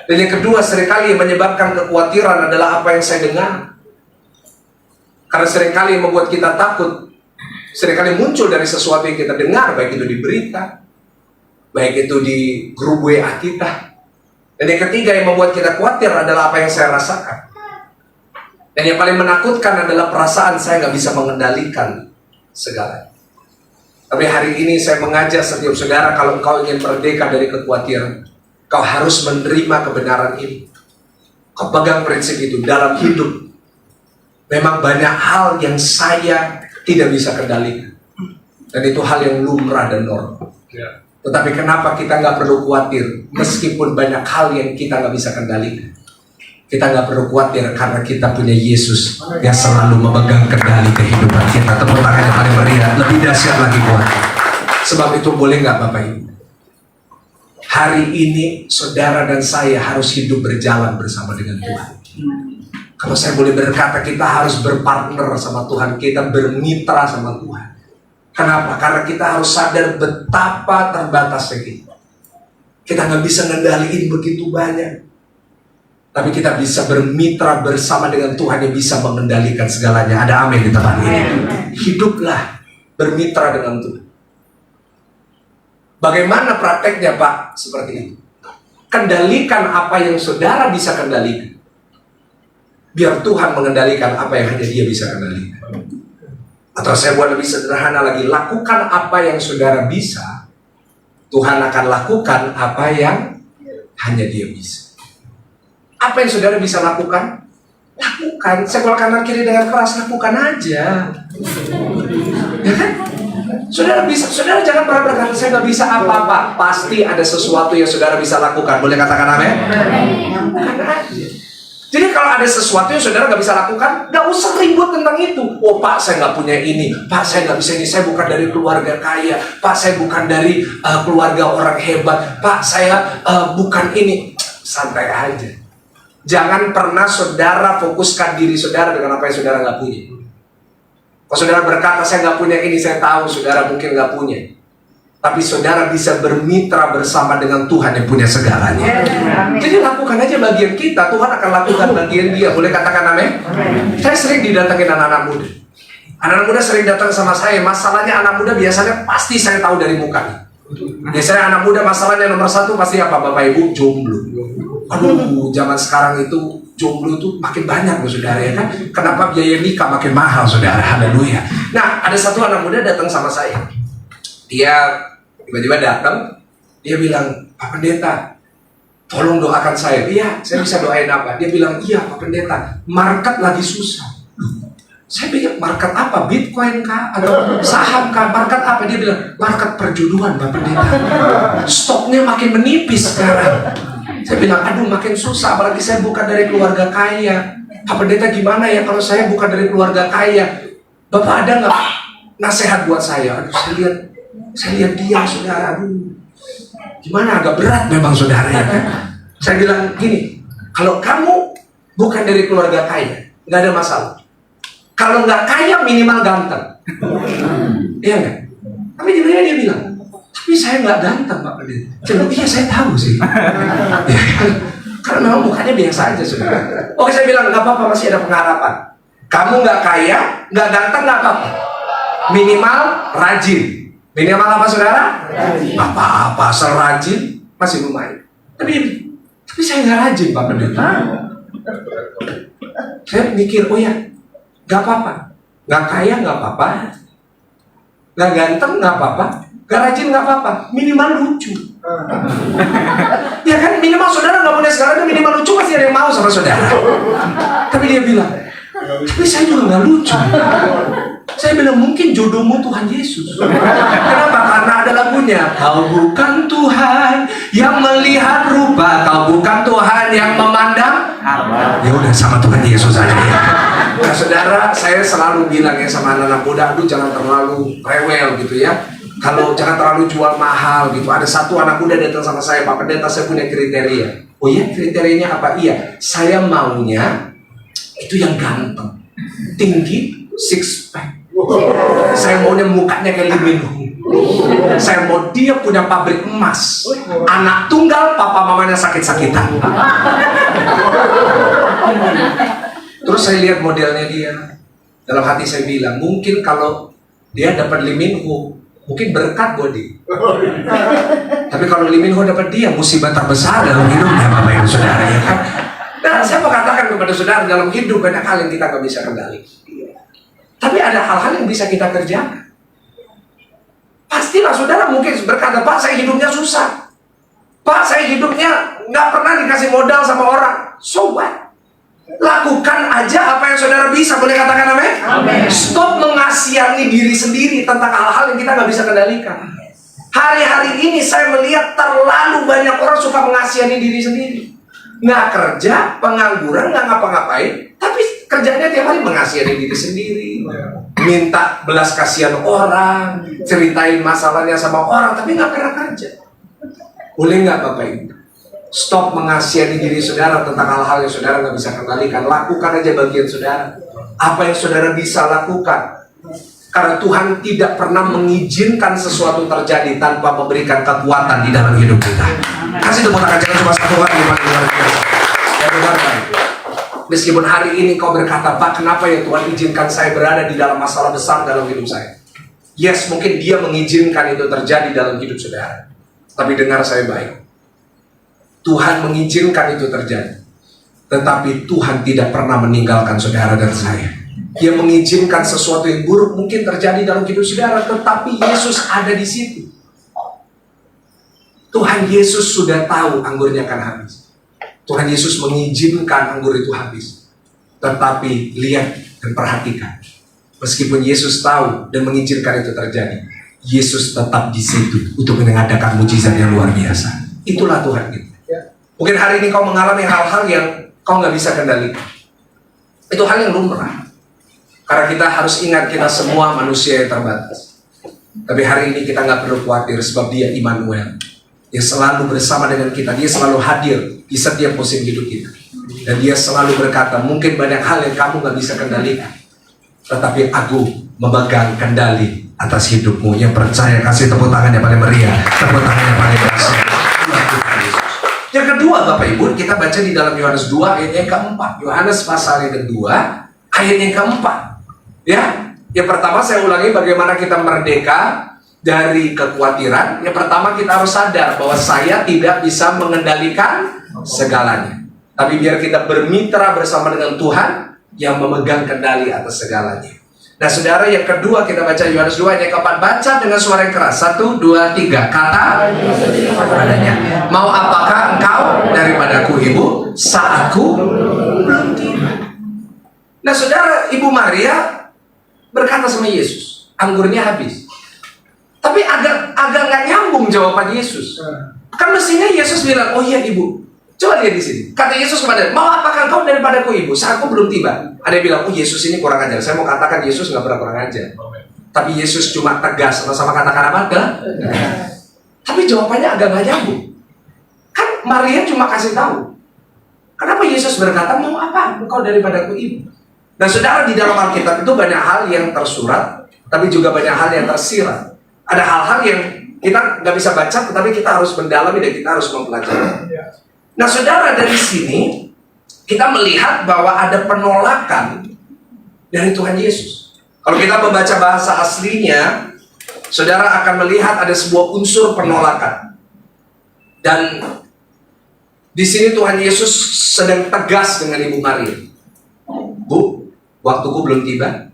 Dan yang kedua, seringkali yang menyebabkan kekhawatiran adalah apa yang saya dengar. Karena seringkali yang membuat kita takut, seringkali muncul dari sesuatu yang kita dengar, baik itu di berita, baik itu di grup WA kita. Dan yang ketiga yang membuat kita khawatir adalah apa yang saya rasakan. Dan yang paling menakutkan adalah perasaan saya nggak bisa mengendalikan segalanya. Tapi hari ini saya mengajak setiap saudara, kalau engkau ingin merdeka dari kekhawatiran, kau harus menerima kebenaran ini. Kau pegang prinsip itu dalam hidup. Memang banyak hal yang saya tidak bisa kendalikan. Dan itu hal yang lumrah dan normal. Tetapi kenapa kita nggak perlu khawatir? Meskipun banyak hal yang kita nggak bisa kendalikan, kita nggak perlu khawatir karena kita punya Yesus yang selalu memegang kendali kehidupan kita. Tepuk tangan yang paling meriah. Lebih dahsyat lagi buat. Sebab itu boleh nggak Bapak Ibu? Hari ini saudara dan saya harus hidup berjalan bersama dengan Tuhan. Kalau saya boleh berkata, kita harus berpartner sama Tuhan, kita bermitra sama Tuhan. Kenapa? Karena kita harus sadar betapa terbatasnya kita. Kita nggak bisa ngendaliin begitu banyak. Tapi kita bisa bermitra bersama dengan Tuhan yang bisa mengendalikan segalanya. Ada amin di tempat ini. Hiduplah bermitra dengan Tuhan. Bagaimana prakteknya Pak? Seperti itu. Kendalikan apa yang saudara bisa kendalikan. Biar Tuhan mengendalikan apa yang hanya Dia bisa kendalikan. Atau saya buat lebih sederhana lagi, lakukan apa yang saudara bisa, Tuhan akan lakukan apa yang hanya Dia bisa. Apa yang saudara bisa lakukan? Lakukan. Senggol kanan kiri dengan keras, lakukan aja. Ya kan? Saudara bisa, saudara jangan pernah berkata saya nggak bisa apa-apa. Pasti ada sesuatu yang saudara bisa lakukan. Boleh katakan amin? Lakukan aja. Jadi kalau ada sesuatu yang saudara nggak bisa lakukan, nggak usah ribut tentang itu. Oh Pak, saya nggak punya ini. Pak, saya nggak bisa ini. Saya bukan dari keluarga kaya. Pak, saya bukan dari keluarga orang hebat. Pak, saya bukan ini. Santai aja. Jangan pernah saudara fokuskan diri saudara dengan apa yang saudara nggak punya. Kalau saudara berkata, saya nggak punya ini, saya tahu saudara mungkin nggak punya. Tapi saudara bisa bermitra bersama dengan Tuhan yang punya segalanya. Jadi lakukan aja bagian kita, Tuhan akan lakukan bagian Dia. Boleh katakan amin? Saya sering didatangin anak-anak muda. Anak-anak muda sering datang sama saya. Masalahnya anak muda biasanya pasti saya tahu dari mukanya. Biasanya anak muda masalahnya nomor satu pasti apa? Bapak Ibu jomblo. Aduh, zaman sekarang itu jomblo tuh makin banyak loh saudara ya kan. Kenapa biaya nikah makin mahal saudara? Haleluya. Nah, ada satu anak muda datang sama saya. Dia tiba-tiba datang, dia bilang, Pak Pendeta, tolong doakan saya. Iya, saya bisa doain apa? Dia bilang, iya Pak Pendeta, market lagi susah. Saya pikir market apa? Bitcoin kah? Atau saham kah? Market apa? Dia bilang, market perjodohan Pak Pendeta. Stoknya makin menipis sekarang. Saya bilang, aduh makin susah, apalagi saya bukan dari keluarga kaya. Pak Pendeta gimana ya kalau saya bukan dari keluarga kaya? Bapak ada nggak nasihat buat saya? Aduh, saya lihat dia, saudara. Aduh, gimana? Agak berat memang saudara ya kan? Saya bilang gini, kalau kamu bukan dari keluarga kaya, nggak ada masalah. Kalau nggak kaya minimal ganteng. Iya nggak? Tapi dia bilang, tapi saya nggak ganteng Pak Pendeta. Iya saya tahu sih. Karena memang mukanya biasa aja saudara. Oke saya bilang nggak apa-apa, masih ada pengharapan. Kamu nggak kaya, nggak ganteng nggak apa-apa. Minimal rajin. Minimal apa saudara? Rajin. Apa-apa serajin masih lumayan. Tapi saya nggak rajin Pak Pendeta. Saya mikir oh ya nggak apa-apa. Nggak kaya nggak apa-apa. Nggak ganteng nggak apa-apa. Gak rajin nggak apa-apa, minimal lucu. Ya kan minimal saudara nggak punya segalanya, minimal lucu pasti ada yang mau sama saudara. Tapi dia bilang, tapi saya juga nggak lucu. Saya bilang mungkin jodohmu Tuhan Yesus. Kenapa? Karena ada lagunya. Kau bukan Tuhan yang melihat rupa, kau bukan Tuhan yang memandang. Ya udah sama Tuhan Yesus aja. Nah saudara, saya selalu bilang ya sama anak-anak muda, aduh jangan terlalu rewel gitu ya. Kalau jangan terlalu jual mahal gitu. Ada satu anak muda datang sama saya, Pak Pendeta saya punya kriteria. Oh iya, kriterianya apa? Iya, saya maunya itu yang ganteng, tinggi, six pack. Saya maunya mukanya kayak Lee Min Ho. Saya mau dia punya pabrik emas. Anak tunggal, papa mamanya sakit-sakitan. Terus saya lihat modelnya dia. Dalam hati saya bilang, mungkin kalau dia dapat Lee Min Ho, mungkin berkat body. Tapi kalau Lee Min Ho dapat dia, musibah terbesar dalam hidupnya Bapak Ibu Saudara ya kan. Nah, saya mau katakan kepada saudara, dalam hidup banyak hal yang kita nggak bisa kendali. Tapi ada hal-hal yang bisa kita kerjakan. Pastilah saudara mungkin berkata, Pak saya hidupnya susah. Pak saya hidupnya nggak pernah dikasih modal sama orang. So what? Lakukan aja apa yang saudara bisa. Boleh katakan amin? Amin. Stop mengasihani diri sendiri tentang hal-hal yang kita nggak bisa kendalikan. Hari-hari ini saya melihat terlalu banyak orang suka mengasihani diri sendiri. Nggak kerja, pengangguran, nggak ngapa-ngapain, tapi kerjanya tiap hari mengasihani diri sendiri, minta belas kasihan orang, ceritain masalahnya sama orang, tapi nggak pernah kerja. Boleh nggak Bapak Ibu? Stop mengasihani diri saudara tentang hal-hal yang saudara nggak bisa kendalikan. Lakukan aja bagian saudara. Apa yang saudara bisa lakukan. Karena Tuhan tidak pernah mengizinkan sesuatu terjadi tanpa memberikan kekuatan di dalam hidup kita. Kasih tepuk tangan, jangan cuma satu kali. Meskipun hari ini kau berkata, Pak kenapa ya Tuhan izinkan saya berada di dalam masalah besar dalam hidup saya. Yes, mungkin dia mengizinkan itu terjadi dalam hidup saudara. Tapi dengar saya baik. Tuhan mengizinkan itu terjadi. Tetapi Tuhan tidak pernah meninggalkan saudara dan saya. Dia mengizinkan sesuatu yang buruk mungkin terjadi dalam hidup saudara, tetapi Yesus ada di situ. Tuhan Yesus sudah tahu anggurnya akan habis. Tuhan Yesus mengizinkan anggur itu habis. Tetapi lihat dan perhatikan, meskipun Yesus tahu dan mengizinkan itu terjadi, Yesus tetap di situ untuk mengadakan mujizat yang luar biasa. Itulah Tuhan kita. Mungkin hari ini kau mengalami hal-hal yang kau nggak bisa kendalikan. Itu hal yang lumrah. Karena kita harus ingat kita semua manusia yang terbatas. Tapi hari ini kita nggak perlu khawatir sebab Dia Immanuel. Dia selalu bersama dengan kita. Dia selalu hadir di setiap musim hidup kita. Dan Dia selalu berkata, mungkin banyak hal yang kamu nggak bisa kendalikan, tetapi Aku memegang kendali atas hidupmu. Yang percaya kasih tepuk tangan yang paling meriah, tepuk tangan yang paling dahsyat. Yang kedua Bapak Ibu, kita baca di dalam Yohanes 2 ayat yang keempat. Yohanes pasal yang kedua ayat yang keempat. Ya, yang pertama saya ulangi bagaimana kita merdeka dari kekhawatiran. Yang pertama kita harus sadar bahwa saya tidak bisa mengendalikan segalanya. Tapi biar kita bermitra bersama dengan Tuhan yang memegang kendali atas segalanya. Nah saudara, yang kedua kita baca Yohanes 2 ayat yang keempat. Baca dengan suara yang keras. 1, 2, 3. Kata padanya, mau apakah engkau daripadaku ibu, saatku belum tiba. Nah saudara, Ibu Maria berkata sama Yesus, anggurnya habis. Tapi agak nggak nyambung jawaban Yesus. Kan mestinya Yesus bilang, oh iya ibu, coba lihat di sini. Kata Yesus kepada, mau apakah engkau daripadaku ibu, saatku belum tiba. Ada yang bilang, oh Yesus ini kurang ajar. Saya mau katakan Yesus nggak pernah kurang ajar. Tapi Yesus cuma tegas, sama-sama katakan apa? Tapi jawabannya agak nggak nyambung. Kan Maria cuma kasih tahu. Kenapa Yesus berkata, mau apa engkau daripadaku ibu? Nah saudara, di dalam Alkitab itu banyak hal yang tersurat, tapi juga banyak hal yang tersirat. Ada hal-hal yang kita nggak bisa baca, tetapi kita harus mendalami dan kita harus mempelajari. Nah saudara, dari sini kita melihat bahwa ada penolakan dari Tuhan Yesus. Kalau kita membaca bahasa aslinya, saudara akan melihat ada sebuah unsur penolakan. Dan di sini Tuhan Yesus sedang tegas dengan Ibu Maria. Bu, waktuku belum tiba.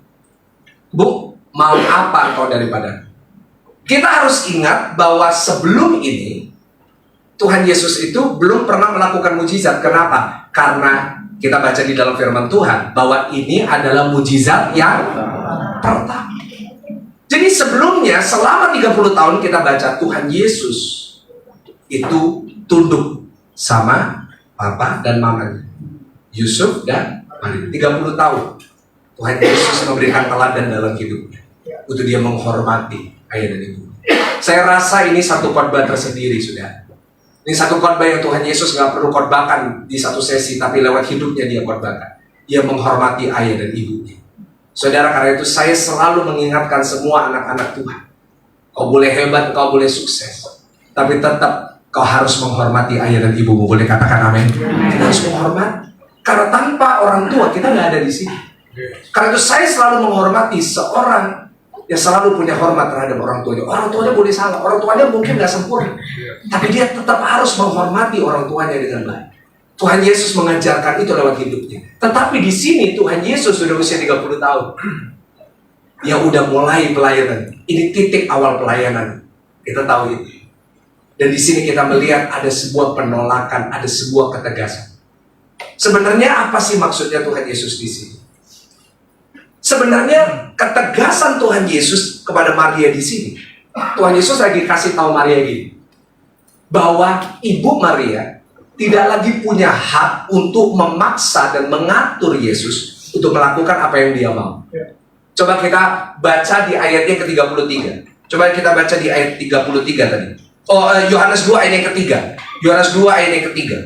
Bu, mau apa engkau daripada? Kita harus ingat bahwa sebelum ini Tuhan Yesus itu belum pernah melakukan mujizat. Kenapa? Karena kita baca di dalam firman Tuhan bahwa ini adalah mujizat yang pertama. Jadi sebelumnya selama 30 tahun kita baca Tuhan Yesus itu tunduk sama papa dan mamanya, Yusuf dan Maria. 30 tahun Tuhan Yesus memberikan teladan dalam hidupnya untuk dia menghormati ayah dan ibu. Saya rasa ini satu khotbah tersendiri, sudah. Ini satu khotbah yang Tuhan Yesus nggak perlu khotbahkan di satu sesi, tapi lewat hidupnya dia khotbahkan. Dia menghormati ayah dan ibunya. Saudara, karena itu saya selalu mengingatkan semua anak-anak Tuhan. Kau boleh hebat, kau boleh sukses, tapi tetap kau harus menghormati ayah dan ibumu. Boleh katakan amin? Kita harus menghormati. Karena tanpa orang tua kita nggak ada di sini. Karena itu saya selalu menghormati seorang yang selalu punya hormat terhadap orang tuanya. Orang tuanya boleh salah, orang tuanya mungkin nggak sempurna, tapi dia tetap harus menghormati orang tuanya dengan baik. Tuhan Yesus mengajarkan itu lewat hidupnya. Tetapi di sini Tuhan Yesus sudah usia 30 tahun. Dia udah mulai pelayanan. Ini titik awal pelayanan. Kita tahu itu. Dan di sini kita melihat ada sebuah penolakan, ada sebuah ketegasan. Sebenarnya apa sih maksudnya Tuhan Yesus di sini? Sebenarnya ketegasan Tuhan Yesus kepada Maria di sini. Tuhan Yesus lagi kasih tahu Maria gini, bahwa Ibu Maria tidak lagi punya hak untuk memaksa dan mengatur Yesus untuk melakukan apa yang dia mau. Coba kita baca di ayatnya ke-33. Coba kita baca di ayat 33 tadi. Yohanes 2 ayat yang ketiga. Yohanes 2 ayat yang ketiga.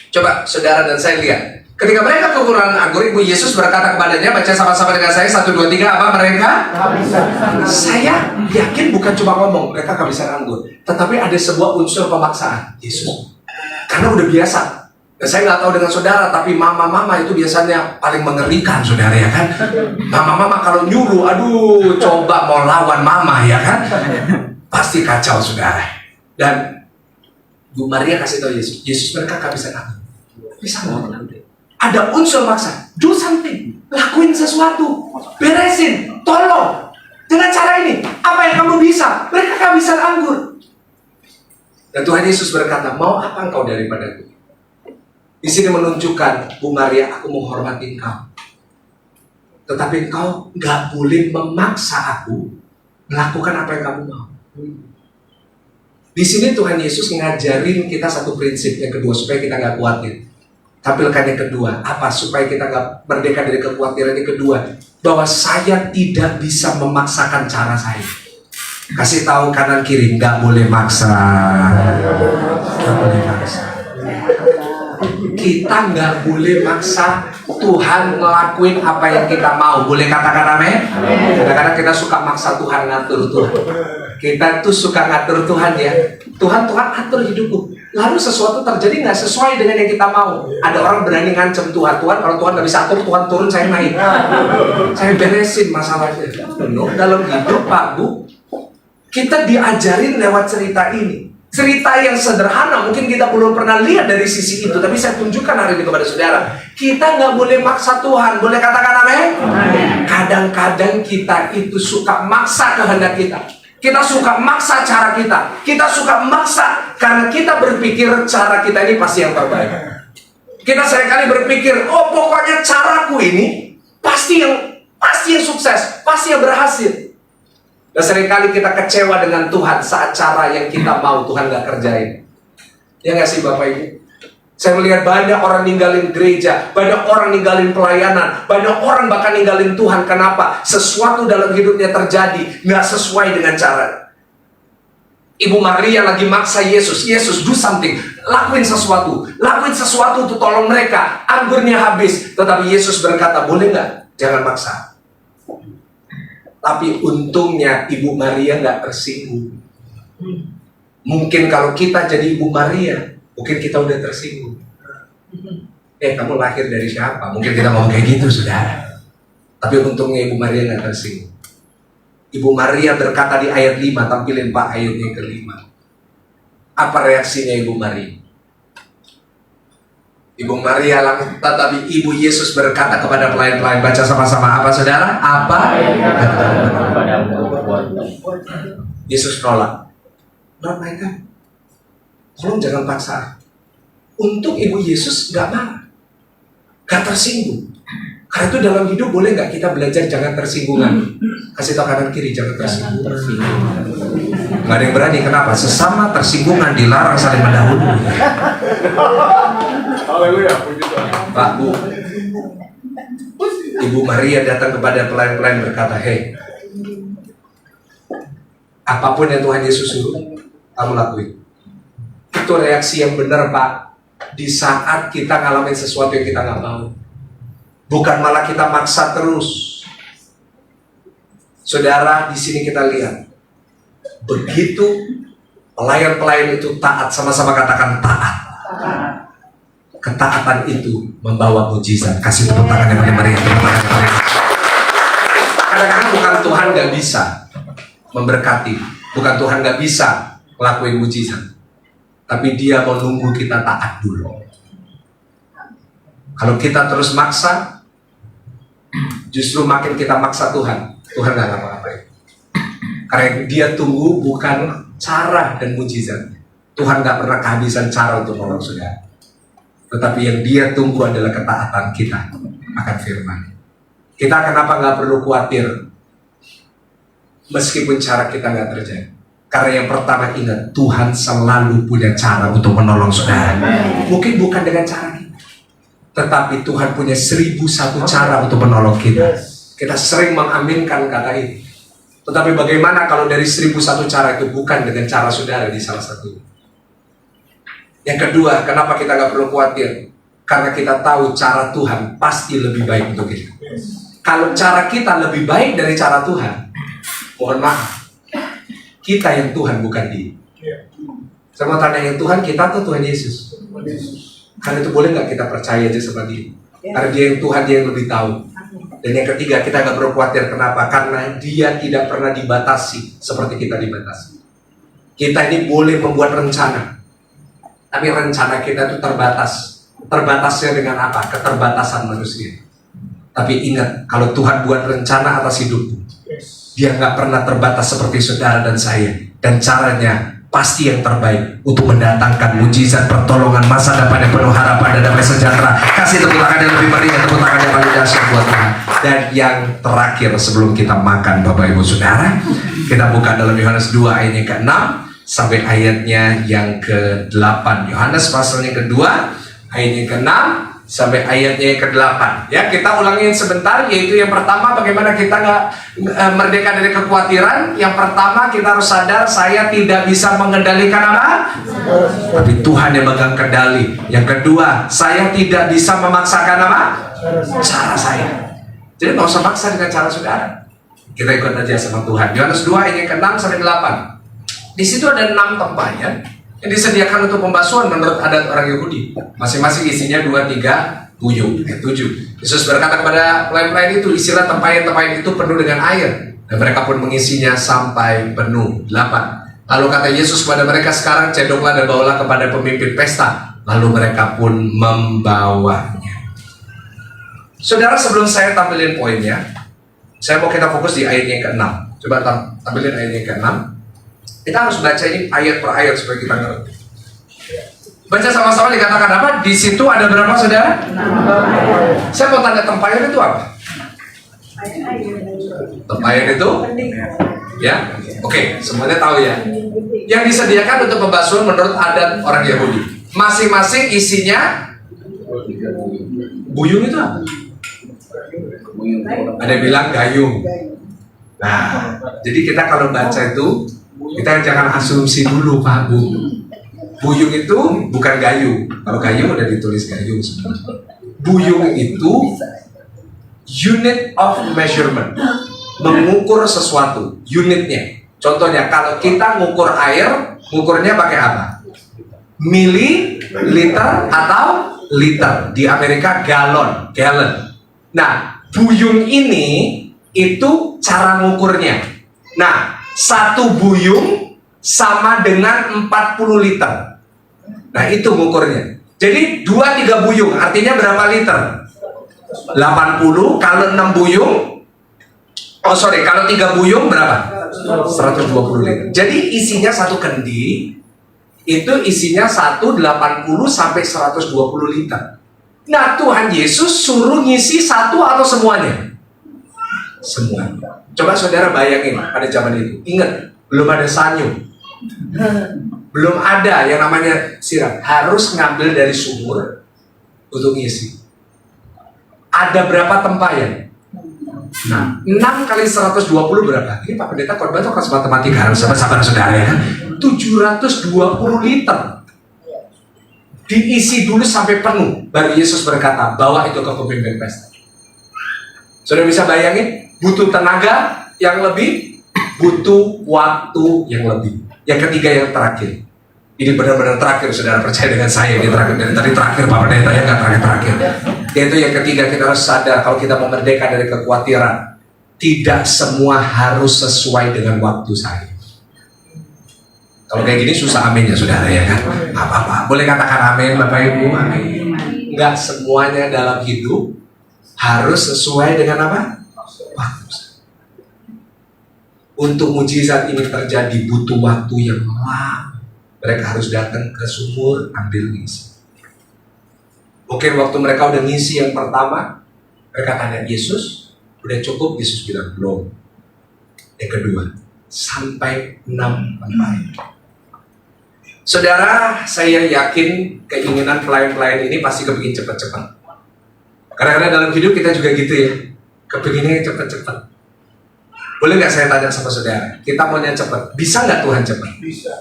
Coba saudara dan saya lihat. Ketika mereka kekurangan anggur, Ibu Yesus berkata kepadanya, baca sama-sama dengan saya, 1, 2, 3, apa mereka? Saya yakin bukan cuma ngomong, mereka kehabisan anggur, tetapi ada sebuah unsur pemaksaan Yesus. Karena udah biasa. Dan saya nggak tahu dengan saudara, tapi mama-mama itu biasanya paling mengerikan, saudara, ya kan? Mama-mama kalau nyuruh, aduh, coba mau lawan mama, ya kan? Pasti kacau, saudara. Dan Bu Maria kasih tahu Yesus, Yesus mereka kehabisan anggur. Bisa ngomong. Ada unsur maksa. Do something. Lakuin sesuatu. Beresin. Tolong. Dengan cara ini. Apa yang kamu bisa? Mereka kehabisan anggur. Dan Tuhan Yesus berkata, mau apa engkau daripadaku? Di sini menunjukkan, Bu Maria, aku menghormati engkau. Tetapi engkau gak boleh memaksa aku melakukan apa yang kamu mau. Di sini Tuhan Yesus ngajarin kita satu prinsip. Yang kedua, supaya kita gak khawatir. Tampilkan yang kedua, apa? Supaya kita gak merdeka dari kekhawatiran. Yang kedua, bahwa saya tidak bisa memaksakan cara saya. Kasih tahu kanan kiri, nggak boleh maksa. Nggak boleh maksa. Kita nggak boleh maksa Tuhan ngelakuin apa yang kita mau. Boleh katakan amin? Kadang-kadang kita suka maksa Tuhan ngatur Tuhan. Kita tuh suka ngatur Tuhan ya. Tuhan atur hidupku. Lalu sesuatu terjadi nggak sesuai dengan yang kita mau. Ada orang berani ngancem Tuhan. Tuhan, kalau Tuhan nggak bisa atur, Tuhan turun, saya naik. Saya beresin masalahnya. Penuh dalam hidup, Pak, Bu. Kita diajarin lewat cerita ini. Cerita yang sederhana, mungkin kita belum pernah lihat dari sisi itu. Tapi saya tunjukkan hari ini kepada saudara. Kita nggak boleh maksa Tuhan. Boleh katakan amin? Kadang-kadang kita itu suka maksa kehendak kita. Kita suka maksa cara kita. Kita suka maksa karena kita berpikir cara kita ini pasti yang terbaik. Kita seringkali berpikir, oh pokoknya caraku ini pasti yang sukses, pasti yang berhasil. Dan seringkali kita kecewa dengan Tuhan saat cara yang kita mau Tuhan gak kerjain. Ya gak sih Bapak Ibu? Saya melihat banyak orang ninggalin gereja, banyak orang ninggalin pelayanan, banyak orang bahkan ninggalin Tuhan. Kenapa? Sesuatu dalam hidupnya terjadi gak sesuai dengan cara. Ibu Maria lagi maksa Yesus, Yesus do something, lakuin sesuatu untuk tolong mereka. Anggurnya habis, tetapi Yesus berkata, boleh gak? Jangan maksa. Tapi untungnya Ibu Maria nggak tersinggung. Mungkin kalau kita jadi Ibu Maria, mungkin kita udah tersinggung. Kamu lahir dari siapa? Mungkin kita ngomong kayak gitu, saudara. Tapi untungnya Ibu Maria nggak tersinggung. Ibu Maria berkata di ayat 5, tampilin Pak ayatnya ke-5. Apa reaksinya Ibu Maria? Ibu Maria langsung, tetapi Ibu Yesus berkata kepada pelayan-pelayan, baca sama-sama apa saudara? Apa? Yesus nolak. Mereka, tolong jangan paksa. Untuk Ibu Yesus gak marah, gak tersinggung. Karena itu dalam hidup boleh gak kita belajar jangan tersinggungan? Kasih tau kanan kiri, jangan tersinggung. Gak ada yang berani, kenapa? Sesama tersinggungan dilarang saling mendahului. Pak, Bu, Ibu Maria datang kepada pelayan-pelayan berkata, hei, apapun yang Tuhan Yesus suruh, kamu lakuin. Itu reaksi yang benar, Pak. Di saat kita ngalamin sesuatu yang kita nggak mau, bukan malah kita maksa terus. Saudara, di sini kita lihat, begitu pelayan-pelayan itu taat, sama-sama katakan taat. Ketaatan itu membawa mujizat. Kasih tepuk tangan yang meriah. Kadang-kadang bukan Tuhan gak bisa memberkati, bukan Tuhan gak bisa ngelakuin mujizat, tapi Dia mau nunggu kita taat dulu. Kalau kita terus maksa, justru makin kita maksa Tuhan gak ngapa-ngapain. Karena Dia tunggu bukan cara dan mujizat. Tuhan gak pernah kehabisan cara untuk nolong saudara. Tetapi yang Dia tunggu adalah ketaatan kita akan firman. Kita kenapa gak perlu khawatir meskipun cara kita gak terjadi? Karena yang pertama ingat, Tuhan selalu punya cara untuk menolong saudara. Mungkin bukan dengan cara kita, tetapi Tuhan punya 1001 cara untuk menolong kita. Kita sering mengaminkan kata ini. Tetapi bagaimana kalau dari 1001 cara itu bukan dengan cara saudara di salah satu? Yang kedua, kenapa kita gak perlu khawatir? Karena kita tahu cara Tuhan pasti lebih baik untuk kita. Kalau cara kita lebih baik dari cara Tuhan, mohon maaf, kita yang Tuhan bukan Dia. Saya mau tanya, yang Tuhan kita atau Tuhan Yesus? Karena itu boleh gak kita percaya aja sama Dia? Karena Dia yang Tuhan, Dia yang lebih tahu. Dan yang ketiga, kita gak perlu khawatir. Kenapa? Karena Dia tidak pernah dibatasi seperti kita dibatasi. Kita ini boleh membuat rencana, tapi rencana kita itu terbatas. Terbatasnya dengan apa? Keterbatasan manusia. Tapi ingat, kalau Tuhan buat rencana atas hidupmu, Dia nggak pernah terbatas seperti saudara dan saya. Dan caranya pasti yang terbaik untuk mendatangkan mujizat pertolongan masa depan yang penuh harapan dan damai sejahtera. Kasih tepuk tangan yang lebih meriah, tepuk tangan yang paling dahsyat buat Tuhan. Dan yang terakhir sebelum kita makan Bapak Ibu Saudara, kita buka dalam Yohanes 2 ayatnya ke-6 sampai ayatnya yang ke-8. Yohanes pasalnya kedua ayatnya ke-6 sampai ayatnya yang ke-8. Ya, kita ulangin sebentar, yaitu yang pertama bagaimana kita nggak merdeka dari kekhawatiran. Yang pertama kita harus sadar saya tidak bisa mengendalikan apa? Tapi Tuhan yang megang kendali. Yang kedua, saya tidak bisa memaksakan apa? Cara saya. Jadi nggak usah maksa dengan cara saudara. Kita ikut aja sama Tuhan. Yohanes 2 ayat yang ke-6 sampai 8. Di situ ada 6 tempayan yang disediakan untuk pembasuhan menurut adat orang Yahudi. Masing-masing isinya 2-3 buyung. 7. Yesus berkata kepada pelayan-pelayan itu, isilah tempayan-tempayan itu penuh dengan air. Dan mereka pun mengisinya sampai penuh. 8. Lalu kata Yesus kepada mereka, sekarang cedoklah dan bawalah kepada pemimpin pesta. Lalu mereka pun membawanya. Saudara, sebelum saya tampilin poinnya, saya mau kita fokus di ayat yang ke-6. Coba tampilin ayat yang ke-6. Kita harus baca ini ayat per ayat supaya kita ngerti. Baca sama-sama, dikatakan apa? Di situ ada berapa saudara? 6. Saya mau tanya, tempayan itu apa? Tempayan itu? Ya, oke, semuanya tahu ya. Yang disediakan untuk pembasuhan menurut adat orang Yahudi. Masing-masing isinya buyung itu apa? Ada yang bilang gayung. Nah, jadi kita kalau baca itu kita jangan asumsi dulu, Pak Bu. Buyung itu bukan gayung. Kalau gayung udah ditulis gayung sebenarnya. Buyung itu unit of measurement, mengukur sesuatu, unitnya. Contohnya kalau kita ngukur air, ngukurnya pakai apa? Mili, liter atau liter. Di Amerika gallon. Nah, buyung ini itu cara ngukurnya. Nah, 1 buyung sama dengan 40 liter. Nah, itu ngukurnya. Jadi 2-3 buyung artinya berapa liter? 80. Kalau 6 buyung, kalau 3 buyung berapa? 120 liter. Jadi isinya 1 kendi itu isinya 180 sampai 120 liter. Nah, Tuhan Yesus suruh ngisi 1 atau semuanya? Semuanya. Coba saudara bayangin pada zaman itu. Ingat, belum ada sanyu, belum ada yang namanya siram. Harus ngambil dari sumur untuk ngisi. Ada berapa tempayan? Nah, 6 kali 120 berapa? Ini Pak Pendeta korban itu kelas matematika, harus sabar saudara ya. 720 liter. Diisi dulu sampai penuh. Baru Yesus berkata, bawa itu ke pemimpin pesta. Saudara bisa bayangin? Butuh tenaga yang lebih, butuh waktu yang lebih. Yang ketiga, yang terakhir. Ini benar-benar terakhir, saudara percaya dengan saya. Ini terakhir, dari tadi terakhir Pak Pendeta ya, nggak terakhir. Yaitu yang ketiga, kita harus sadar kalau kita mau merdeka dari kekhawatiran, tidak semua harus sesuai dengan waktu saya. Kalau kayak gini susah amin ya saudara ya kan? Apa-apa, boleh katakan amin Bapak Ibu, amin. Nggak semuanya dalam hidup harus sesuai dengan apa? Waktu. Untuk mujizat ini terjadi butuh waktu yang lama. Mereka harus datang ke sumur ambil ngisi. Mungkin waktu mereka udah ngisi yang pertama, mereka tanya Yesus, udah cukup? Yesus bilang belum. Yang kedua, sampai 6 tempayan. Saudara, saya yakin keinginan pelayan-pelayan ini pasti kepingin cepat-cepat. Kadang-kadang dalam hidup kita juga gitu ya, kepinginnya cepat-cepat. Boleh nggak saya tanya sama saudara, kita maunya cepat, bisa nggak Tuhan cepat? Bisa.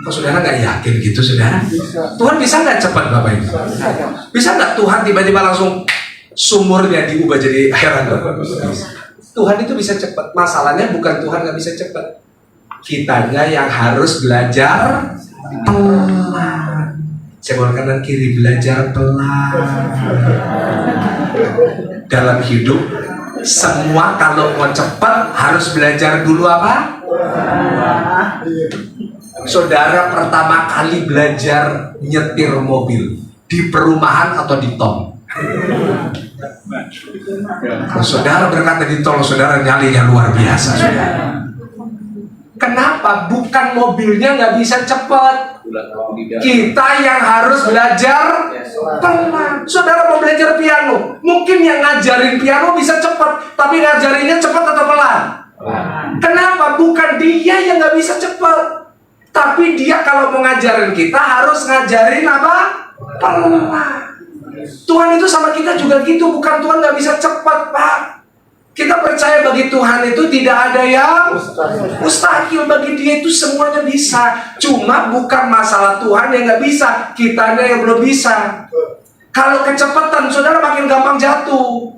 Kok saudara nggak yakin gitu saudara? Bisa. Tuhan bisa nggak cepat Bapak Ibu? Bisa nggak Tuhan tiba-tiba langsung sumurnya diubah jadi air hangat? Tuhan itu bisa cepat. Masalahnya bukan Tuhan nggak bisa cepat, kitanya yang harus belajar pelan. Saya kanan kiri, belajar pelan. Dalam hidup semua kalau mau cepat harus belajar dulu apa? Saudara pertama kali belajar nyetir mobil di perumahan atau di tol? Kalau saudara berkata di tol, saudara nyalinya luar biasa saudara. Kenapa? Bukan mobilnya nggak bisa cepat. Kita yang harus belajar pelan. Saudara mau belajar piano, mungkin yang ngajarin piano bisa cepat, tapi ngajarinnya cepat atau pelan? Kenapa? Bukan dia yang nggak bisa cepat, tapi dia kalau mau ngajarin kita harus ngajarin apa? Pelan. Tuhan itu sama kita juga gitu, bukan Tuhan nggak bisa cepat, Pak. Kita percaya bagi Tuhan itu tidak ada yang mustahil. Bagi Dia itu semuanya bisa. Cuma bukan masalah Tuhan yang nggak bisa, kitanya yang belum bisa. Kalau kecepatan, saudara makin gampang jatuh.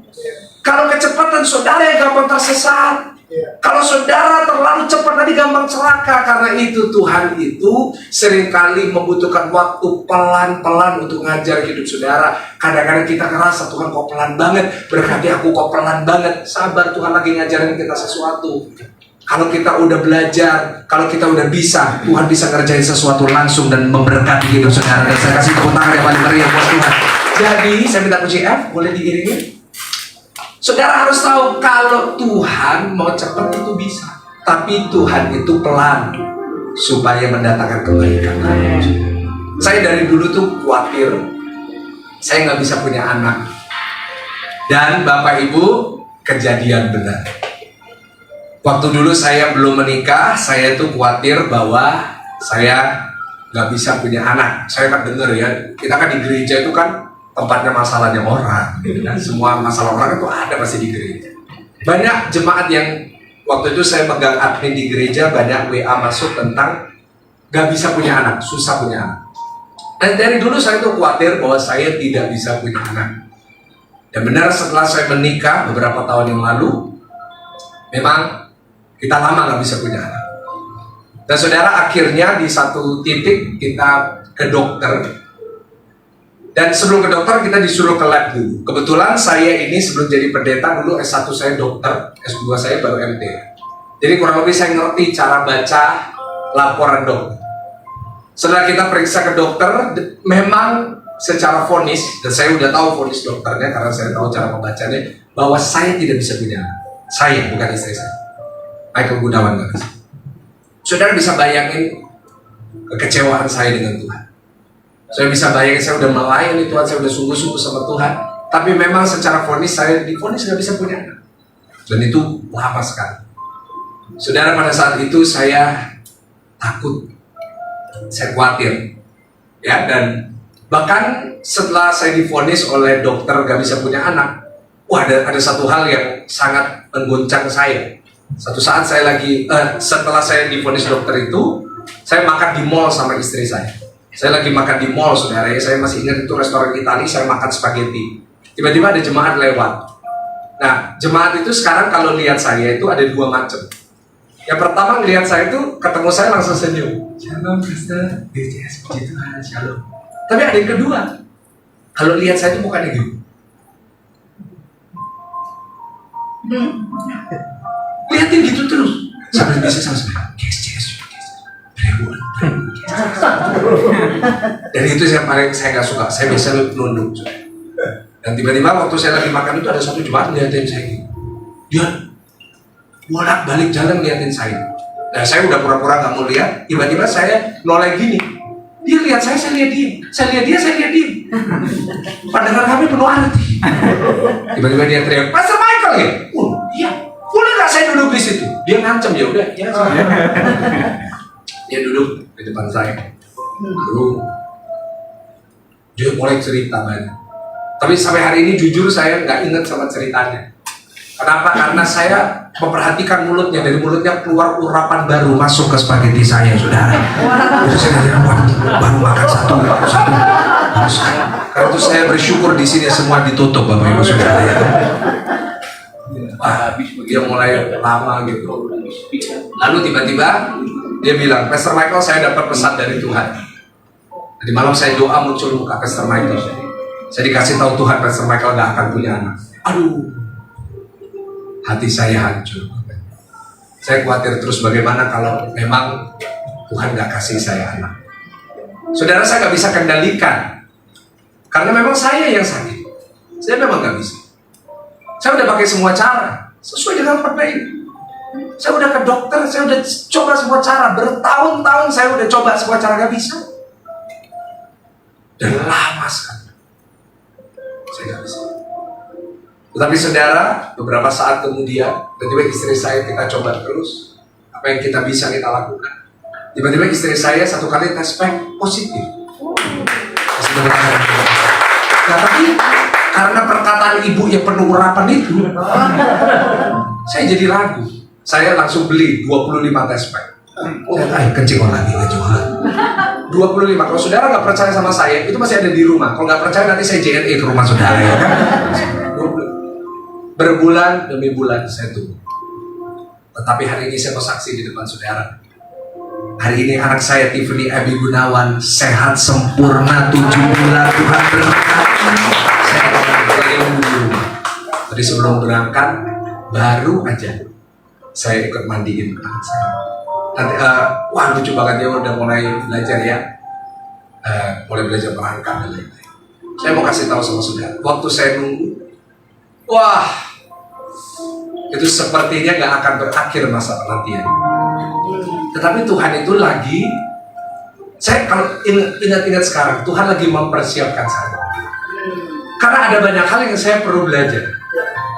Kalau kecepatan, saudara yang gampang tersesat. Kalau saudara terlalu cepat tadi gampang celaka. Karena itu Tuhan itu seringkali membutuhkan waktu pelan-pelan untuk ngajar hidup saudara. Kadang-kadang kita ngerasa Tuhan kok pelan banget, berarti aku kok pelan banget. Sabar, Tuhan lagi ngajarin kita sesuatu. Kalau kita udah belajar, kalau kita udah bisa, Tuhan bisa ngerjain sesuatu langsung dan memberkati hidup saudara. Dan saya kasih tepuk tangan yang paling meriah buat Tuhan. Jadi saya minta puji F, boleh diiringi? Saudara harus tahu kalau Tuhan mau cepat itu bisa, tapi Tuhan itu pelan supaya mendatangkan kebaikan. Saya dari dulu tuh khawatir saya nggak bisa punya anak, dan Bapak Ibu kejadian benar. Waktu dulu saya belum menikah, saya tuh khawatir bahwa saya nggak bisa punya anak. Saya kan dengar ya, kita kan di gereja itu kan tempatnya masalahnya orang, gitu kan. Semua masalah orang itu ada pasti di gereja. Banyak jemaat yang waktu itu saya pegang admin di gereja, banyak WA masuk tentang gak bisa punya anak, susah punya anak. Dan dari dulu saya tuh khawatir bahwa saya tidak bisa punya anak. Dan benar setelah saya menikah beberapa tahun yang lalu, memang kita lama gak bisa punya anak. Dan saudara, akhirnya di satu titik kita ke dokter. Dan sebelum ke dokter kita disuruh ke lab dulu. Kebetulan saya ini sebelum jadi pendeta dulu S1 saya dokter, S2 saya baru MD. Jadi kurang lebih saya ngerti cara baca laporan dokter. Setelah kita periksa ke dokter, memang secara vonis, dan saya udah tahu vonis dokternya karena saya tahu cara membacanya, bahwa saya tidak bisa punya anak. Saya, bukan istri saya. Michael Gunawan gak bisa. Saudara bisa bayangin kekecewaan saya dengan Tuhan. Saya bisa bayangin, saya udah melayani Tuhan, saya udah sungguh-sungguh sama Tuhan, tapi memang secara vonis saya divonis nggak bisa punya anak, dan itu lama sekali. Saudara, pada saat itu saya takut, saya khawatir, ya. Dan bahkan setelah saya divonis oleh dokter nggak bisa punya anak, wah, ada satu hal yang sangat mengguncang saya. Satu saat saya lagi, setelah saya divonis dokter itu, saya makan di mall sama istri saya. Saya lagi makan di mall, saudara ya. Saya masih ingat itu restoran Italia, saya makan spaghetti. Tiba-tiba ada jemaat lewat. Nah, jemaat itu sekarang kalau lihat saya itu ada dua macam. Yang pertama ngelihat saya itu, ketemu saya langsung senyum. Shalom, Pastor. BCS, puji Tuhan, shalom. Tapi ada yang kedua. Kalau lihat saya itu bukannya gitu. Lihatin gitu terus. Sampai bisa sama BCS. Dan itu yang paling saya nggak suka. Saya biasa nunduk. Dan tiba-tiba waktu saya lagi makan itu ada satu jemaat ngeliatin saya gitu. Dia bolak-balik jalan ngeliatin saya. Nah, saya udah pura-pura nggak mau lihat. Tiba-tiba saya noleh gini. Dia lihat saya lihat dia. Saya lihat dia, saya lihat dia. Pandangan kami penuh arti. Tiba-tiba dia teriak, Pastor Michael ya? Iya. Boleh nggak saya duduk di situ? Dia ngancam, ya udah. Ya. Dia duduk di depan saya. Lalu dia mulai cerita banyak. Tapi sampai hari ini jujur saya nggak ingat sama ceritanya. Kenapa? Karena saya memperhatikan mulutnya. Dari mulutnya keluar urapan baru masuk ke spaghetti saya, saudara. Itu saya bilang, baru makan satu. Karena itu saya bersyukur di sini semua ditutup, Bapak Ibu Saudara. Ya. Wah, dia mulai lama gitu. Lalu tiba-tiba dia bilang, Pastor Michael, saya dapat pesan dari Tuhan. Tadi malam saya doa muncul muka Pastor Michael. Saya dikasih tahu Tuhan, Pastor Michael gak akan punya anak. Aduh, hati saya hancur. Saya khawatir terus bagaimana kalau memang Tuhan gak kasih saya anak. Saudara, saya gak bisa kendalikan. Karena memang saya yang sakit. Saya memang gak bisa. Saya udah pakai semua cara sesuai dengan khotbah ini. Saya udah ke dokter, saya udah coba semua cara, bertahun-tahun saya udah coba semua cara, gak bisa. Dan lama sekali saya gak bisa. Tetapi saudara, beberapa saat kemudian, tiba-tiba istri saya kita coba terus apa yang kita bisa kita lakukan. Tiba-tiba istri saya satu kali tes pack positif. Nah, tapi karena perkataan ibu yang penuh urapan itu, saya jadi ragu. Saya langsung beli 25 tes pack. Kencing lagi, 25. Kalau saudara nggak percaya sama saya, itu masih ada di rumah. Kalau nggak percaya nanti saya JNE ke rumah saudara, ya kan? Berbulan demi bulan saya tunggu. Tetapi hari ini saya mau saksi di depan saudara. Hari ini anak saya Tiffany Abi Gunawan sehat sempurna 7 bulan, Tuhan berkati. Saya akan berkeliling di rumah. Tadi sebelum berangkat baru aja saya ikut mandiin anak saya. Nanti, wah lucu banget, dia udah mulai belajar ya, mulai belajar merangkak dan lain-lain. Saya mau kasih tahu sama saudara, waktu saya nunggu, wah, itu sepertinya gak akan berakhir masa penantian. Tetapi Tuhan itu lagi, saya kalau ingat-ingat sekarang, Tuhan lagi mempersiapkan saya. Karena ada banyak hal yang saya perlu belajar.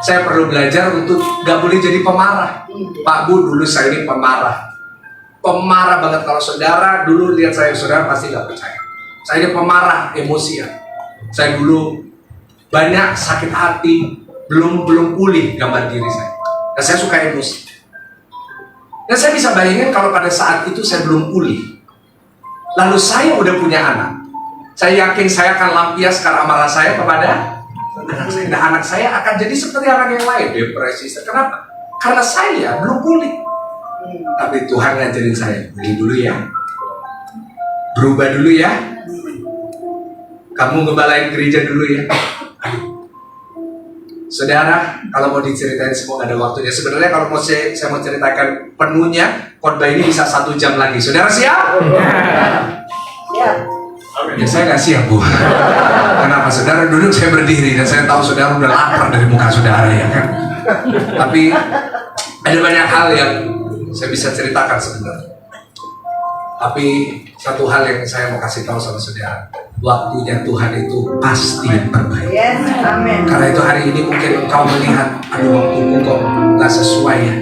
Saya perlu belajar untuk gak boleh jadi pemarah. Pak Bu, dulu saya ini pemarah. Pemarah banget. Kalau saudara dulu lihat saya, saudara pasti gak percaya. Saya ini pemarah, emosian. Saya dulu banyak sakit hati, belum pulih gambar diri saya. Dan saya suka emosi. Dan saya bisa bayangin kalau pada saat itu saya belum pulih, lalu saya udah punya anak, saya yakin saya akan lampiaskan amarah saya kepada anak saya. Nah, anak saya akan jadi seperti anak yang lain, depresi. Kenapa? Karena saya belum pulih. Tapi Tuhan ngajarin saya, pulih dulu ya, berubah dulu ya, kamu ngebalain gereja dulu ya. Saudara, kalau mau diceritain semua gak ada waktunya. Sebenarnya kalau mau saya mau ceritakan penuhnya, khotbah ini bisa 1 jam lagi. Saudara siap? Siap. Ya saya gak siap, Bu. Kenapa? Saudara duduk, saya berdiri, dan saya tahu saudara udah lapar dari muka saudara, ya kan? Tapi ada banyak hal yang saya bisa ceritakan sebenarnya. Tapi satu hal yang saya mau kasih tahu sama saudara, waktunya Tuhan itu pasti yang terbaik. Yes, amen. Karena itu hari ini mungkin engkau melihat, aduh waktuku kok gak sesuai ya.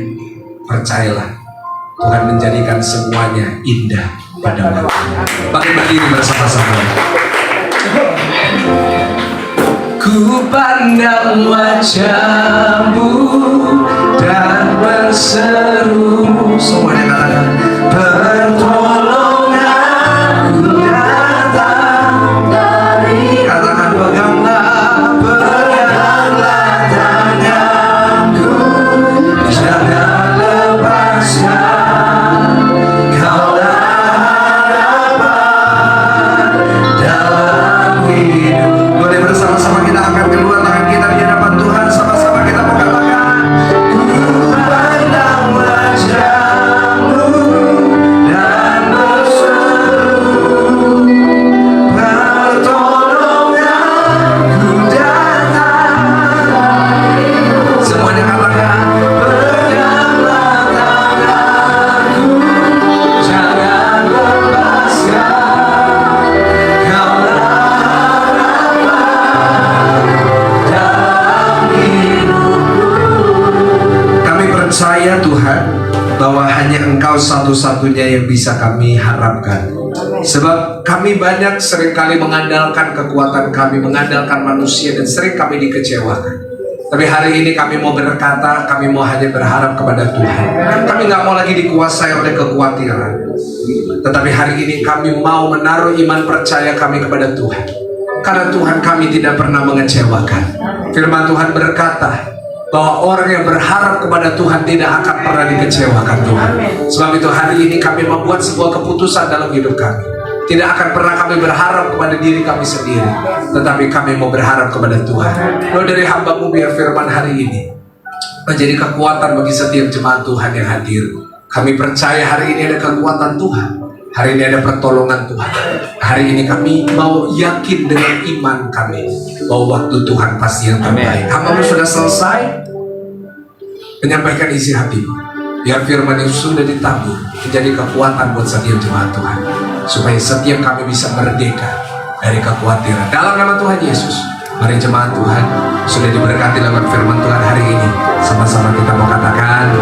Percayalah, Tuhan menjadikan semuanya indah pada waktunya. Bagi berdiri bersama-sama. Ku pandang wajahmu dan berseru, semuanya katakan, pertolonganku datang dari, katakan, peganglah tanganku, jangan lepaskan, kaulah harapan dalam hidup. Boleh bersama-sama kita angkat kedua tangan kita di hadapan Tuhan, sama-sama kita mengatakan, ku pandang wajahmu dan berseru, pertolonganku datang. Semuanya katakan, peganglah tanganku, jangan lepaskan, kaulah dalam hidupku. Kami percaya Tuhan bahwa hanya Engkau satu-satunya yang bisa kami harapkan. Sebab kami banyak seringkali mengandalkan kekuatan kami, mengandalkan manusia, dan sering kami dikecewakan. Tapi hari ini kami mau berkata, kami mau hanya berharap kepada Tuhan. Kami nggak mau lagi dikuasai oleh kekhawatiran. Tetapi hari ini kami mau menaruh iman percaya kami kepada Tuhan. Karena Tuhan kami tidak pernah mengecewakan. Firman Tuhan berkata bahwa orang yang berharap kepada Tuhan tidak akan pernah dikecewakan Tuhan. Sebab itu hari ini kami membuat sebuah keputusan dalam hidup kami. Tidak akan pernah kami berharap kepada diri kami sendiri, tetapi kami mau berharap kepada Tuhan. Lalu dari hamba-Mu biar firman hari ini menjadi kekuatan bagi setiap jemaat Tuhan yang hadir. Kami percaya hari ini ada kekuatan Tuhan. Hari ini ada pertolongan Tuhan. Hari ini kami mau yakin dengan iman kami bahwa waktu Tuhan pasti yang terbaik. Hamba-Mu sudah selesai menyampaikan isi hatimu. Biar firman itu sudah ditabur menjadi kekuatan buat setiap jemaat Tuhan, supaya setiap kami bisa merdeka dari kekhawatiran. Dalam nama Tuhan Yesus, mari jemaat Tuhan sudah diberkati lewat firman Tuhan hari ini. Sama-sama kita mau katakan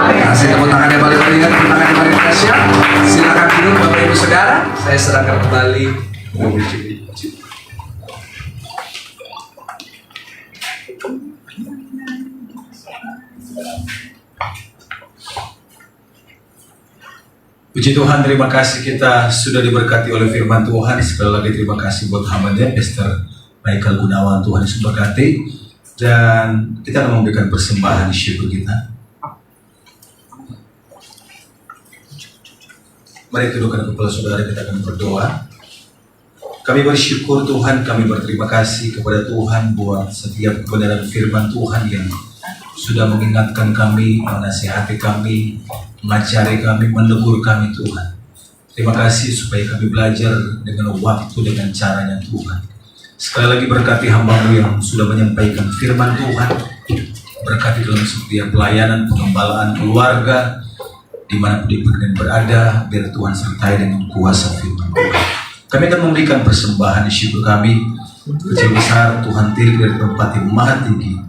kasih tepuk tangan yang paling meriah, tepuk tangan yang paling dahsyat. Silakan duduk Bapak Ibu Saudara. Saya serahkan kembali. Puji Tuhan, terima kasih kita sudah diberkati oleh firman Tuhan. Sekali lagi terima kasih buat hamba-Nya Pastor Michael Gunawan. Tuhan Yesus berkati. Dan kita akan memberikan persembahan syukur kita. Mari tundukkan kepala saudara, kita akan berdoa. Kami bersyukur Tuhan, kami berterima kasih kepada Tuhan buat setiap kebenaran firman Tuhan yang sudah mengingatkan kami, menasihati kami, mengajari kami, menegur kami Tuhan. Terima kasih supaya kami belajar dengan waktu, dengan caranya Tuhan. Sekali lagi berkati hamba-Mu yang sudah menyampaikan firman Tuhan. Berkati dalam setiap pelayanan, pengembalaan keluarga, dimanapun dia berada, biar Tuhan sertai dengan kuasa firman Tuhan. Kami akan memberikan persembahan syukur kami, kecil besar, Tuhan tilik dari tempat yang maha tinggi.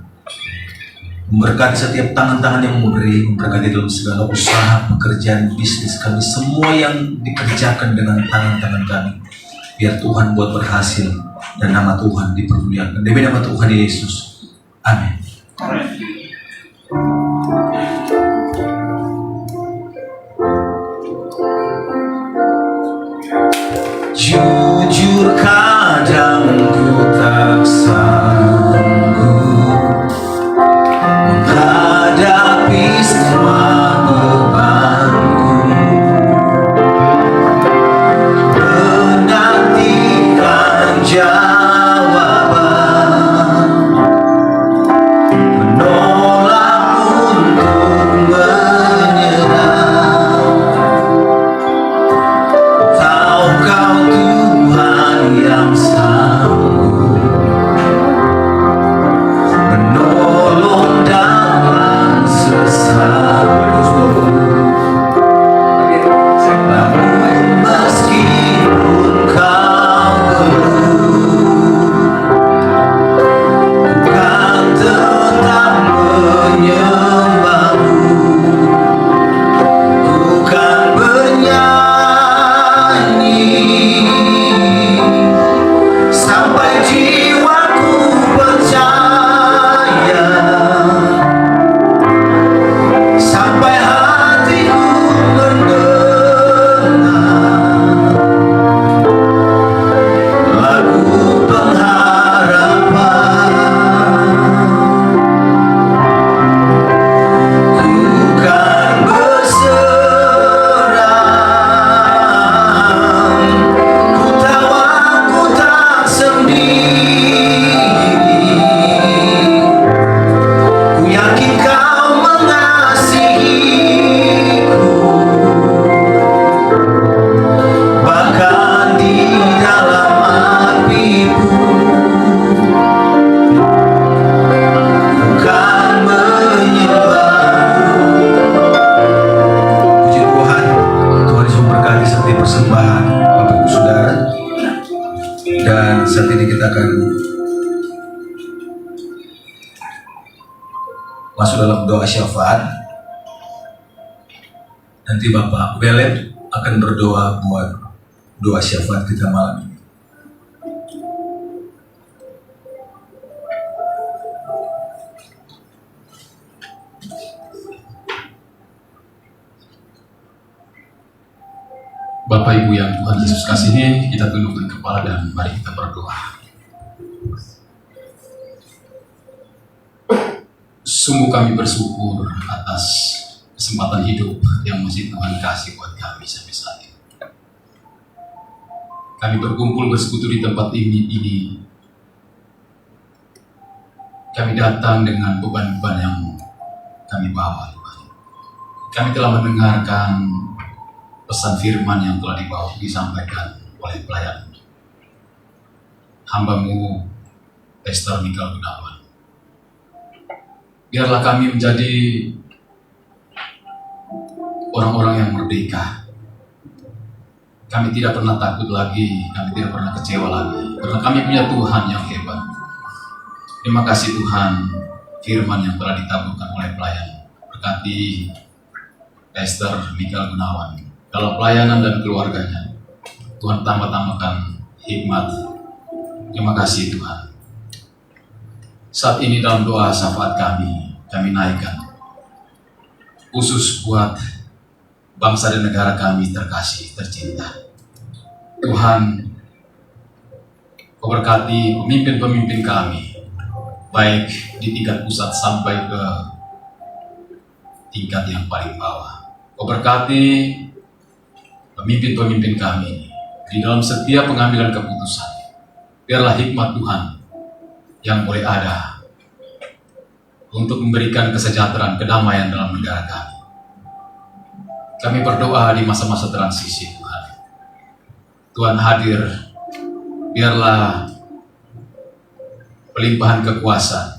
Memberkati setiap tangan-tangan yang memberi, memberkati dalam segala usaha, pekerjaan, bisnis kami, semua yang dikerjakan dengan tangan-tangan kami. Biar Tuhan buat berhasil dan nama Tuhan dipermuliakan. Demi nama Tuhan Yesus. Amin. Jujur kadang ku tak sanggup menghadapi semua bebanku, menantikan jawaban, menolak untuk menyerah. Tahu kau Tuhan yang sanggup menolong dalam sesaku. Namun meskipun kau gelut, ku kan tetap menyembahmu. Ku kan bernyanyi sampai jiwaku percaya, sampai hatiku mendengar lagu pengharapan. Ku kan berserah, ku tahu aku tak sendiri. Ku yakin kau mengasihiku, bahkan di dalam api pun ku kan menyembahmu. Puji Tuhan, Tuhan Yesus memberkati setiap persembahan Bapak Ibu Saudara. Dan saat ini kita akan masuk dalam doa syafaat. Nanti Bapak Belet akan berdoa buat doa syafaat kita malam ini. Bapak Ibu yang Tuhan Yesus kasihi, kita tundukkan kepala dan mari kita berdoa. Sungguh kami bersyukur atas kesempatan hidup yang masih Tuhan kasih buat kami sampai saat ini. Kami berkumpul bersekutu di tempat ini. Kami datang dengan beban-beban yang kami bawa, Tuhan. Kami telah mendengarkan pesan firman yang telah disampaikan oleh pelayan hamba-Mu Pastor Michael Gunawan. Biarlah kami menjadi orang-orang yang merdeka. Kami tidak pernah takut lagi, kami tidak pernah kecewa lagi, karena kami punya Tuhan yang hebat. Terima kasih Tuhan, firman yang telah ditaburkan oleh pelayan. Berkati Esther Mikael Gunawan dalam pelayanan dan keluarganya. Tuhan tambah-tambahkan hikmat. Terima kasih Tuhan. Saat ini dalam doa syafaat kami naikkan khusus buat bangsa dan negara kami terkasih, tercinta. Tuhan, Kau berkati pemimpin-pemimpin kami, baik di tingkat pusat sampai ke tingkat yang paling bawah. Kau berkati pemimpin-pemimpin kami di dalam setiap pengambilan keputusan. Biarlah hikmat Tuhan yang boleh ada untuk memberikan kesejahteraan, kedamaian dalam negara kami. Kami berdoa di masa-masa transisi Tuhan. Tuhan hadir, biarlah pelimpahan kekuasaan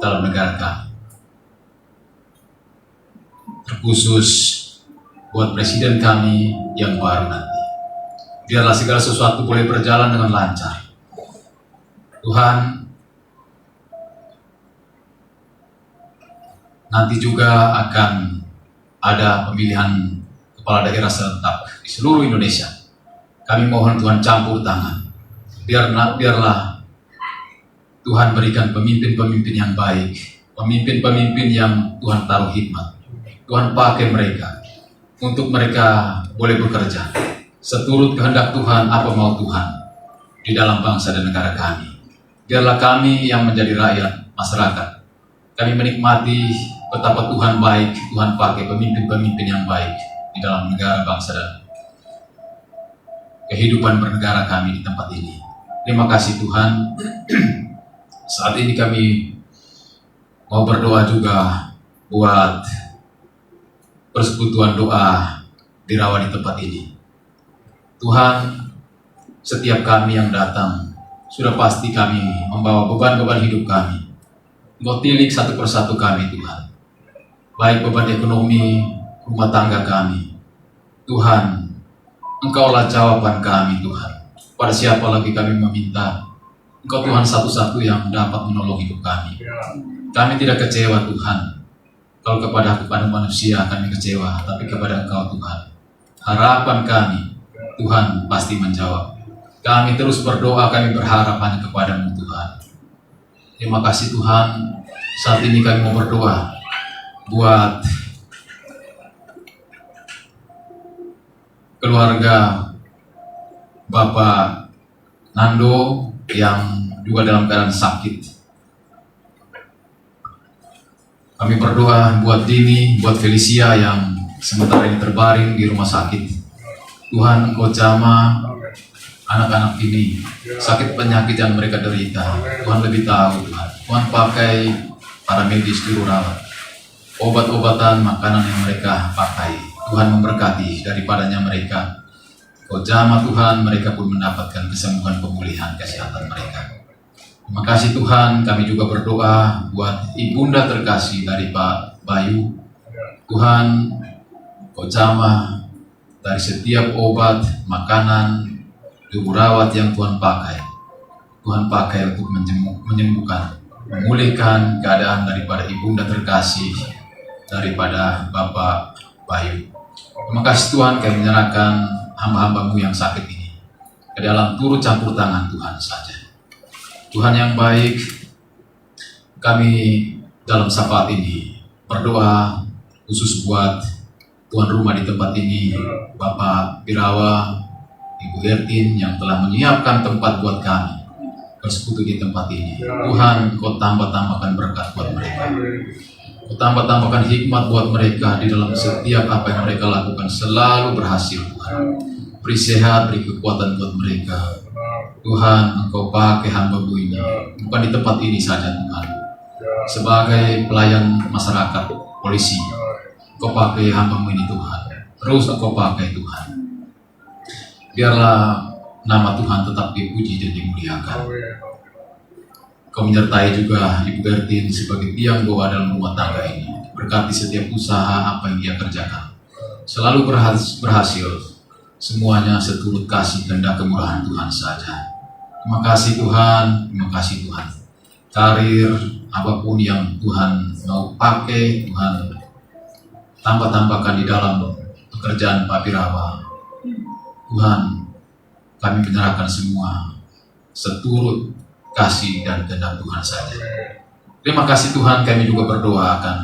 dalam negara kami. Terkhusus buat presiden kami yang baru nanti. Biarlah segala sesuatu boleh berjalan dengan lancar. Tuhan, nanti juga akan ada pemilihan kepala daerah serentak di seluruh Indonesia. Kami mohon Tuhan campur tangan. Biarlah Tuhan berikan pemimpin-pemimpin yang baik, pemimpin-pemimpin yang Tuhan taruh hikmat. Tuhan pakai mereka untuk mereka boleh bekerja seturut kehendak Tuhan, apa mau Tuhan di dalam bangsa dan negara kami. Biarlah kami yang menjadi rakyat, masyarakat, kami menikmati betapa Tuhan baik, Tuhan pakai pemimpin-pemimpin yang baik di dalam negara, bangsa, dan kehidupan bernegara kami di tempat ini. Terima kasih Tuhan. Saat ini kami mau berdoa juga buat persekutuan doa dirawat di tempat ini. Tuhan, setiap kami yang datang, sudah pasti kami membawa beban-beban hidup kami. Engkau tilik satu persatu kami Tuhan. Baik beban ekonomi, rumah tangga kami. Tuhan, Engkaulah jawaban kami Tuhan. Pada siapa lagi kami meminta? Engkau Tuhan satu-satu yang dapat menolong hidup kami. Kami tidak kecewa Tuhan. Kalau kepada manusia kami kecewa, tapi kepada Engkau Tuhan, harapan kami, Tuhan pasti menjawab. Kami terus berdoa, kami berharap hanya kepada-Mu Tuhan. Terima kasih Tuhan. Saat ini kami mau berdoa buat keluarga Bapak Nando yang juga dalam keadaan sakit. Kami berdoa buat Dini, buat Felicia yang sementara ini terbaring di rumah sakit. Tuhan, Engkau jamah anak-anak ini, sakit penyakit yang mereka derita. Tuhan lebih tahu Tuhan. Tuhan pakai para medis juru rawat, obat-obatan, makanan yang mereka pakai. Tuhan memberkati daripadanya mereka. Kau jamah Tuhan, mereka pun mendapatkan kesembuhan, pemulihan kesehatan mereka. Terima kasih Tuhan. Kami juga berdoa buat ibunda terkasih dari Pak Bayu. Tuhan, Kau jamah dari setiap obat, makanan, juru rawat yang Tuhan pakai. Tuhan pakai untuk menyembuhkan, memulihkan keadaan daripada ibunda terkasih, daripada Bapak Bayu. Terima kasih Tuhan, kami menyerahkan hamba-hamba-Mu yang sakit ini ke dalam turut campur tangan Tuhan saja. Tuhan yang baik, kami dalam syafaat ini berdoa khusus buat tuan rumah di tempat ini, Bapak Birawa, Ibu Ertin yang telah menyiapkan tempat buat kami bersekutu di tempat ini. Tuhan, Kau tambah-tambahkan berkat buat mereka. Kau tambah-tambahkan hikmat buat mereka di dalam setiap apa yang mereka lakukan, selalu berhasil Tuhan. Beri sehat, beri kekuatan buat mereka. Tuhan, Engkau pakai hamba-Mu ini, bukan di tempat ini saja Tuhan. Sebagai pelayan masyarakat, polisi, Engkau pakai hamba-Mu ini Tuhan. Terus Engkau pakai Tuhan. Biarlah nama Tuhan tetap dipuji dan dimuliakan. Kau menyertai juga Ibu Bertin sebagai tiang doa dalam rumah tangga ini. Berkati setiap usaha apa yang dia kerjakan. selalu berhasil. Semuanya seturut kasih kehendak kemurahan Tuhan saja. Terima kasih Tuhan, terima kasih Tuhan. Karir apapun yang Tuhan mau pakai, Tuhan tambah-tambahkan di dalam pekerjaan Pak Birawa. Tuhan, kami menyerahkan semua seturut kasih dan kehendak Tuhan saja. Terima kasih Tuhan, kami juga berdoa akan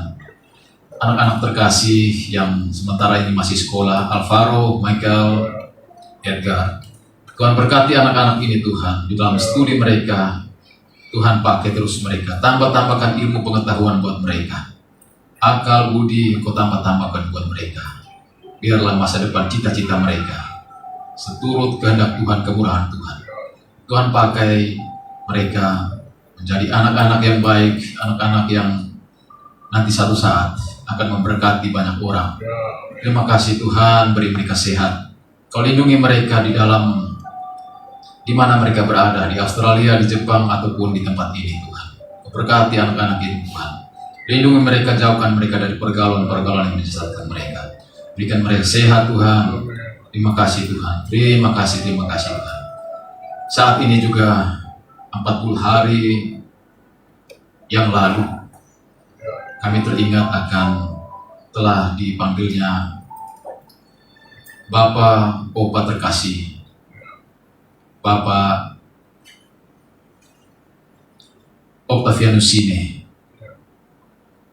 anak-anak terkasih yang sementara ini masih sekolah, Alvaro, Michael, Edgar. Tuhan berkati anak-anak ini Tuhan, di dalam studi mereka, Tuhan pakai terus mereka, tambahkan ilmu pengetahuan buat mereka. Akal budi Engkau tambahkan buat mereka. Biarlah masa depan cita-cita mereka seturut kehendak Tuhan, kemurahan Tuhan. Tuhan pakai mereka menjadi anak-anak yang baik, anak-anak yang nanti satu saat akan memberkati banyak orang. Terima kasih Tuhan, beri mereka sehat. Kau lindungi mereka di mana mereka berada, di Australia, di Jepang, ataupun di tempat ini Tuhan. Kau berkati anak-anak ini Tuhan. Lindungi mereka, jauhkan mereka dari pergaulan-pergaulan yang menyesatkan mereka. Berikan mereka sehat Tuhan. Terima kasih Tuhan. Terima kasih Tuhan. Saat ini juga 40 hari yang lalu kami teringat akan telah dipanggilnya Bapak Opa terkasih, Bapak Octavianus Sine.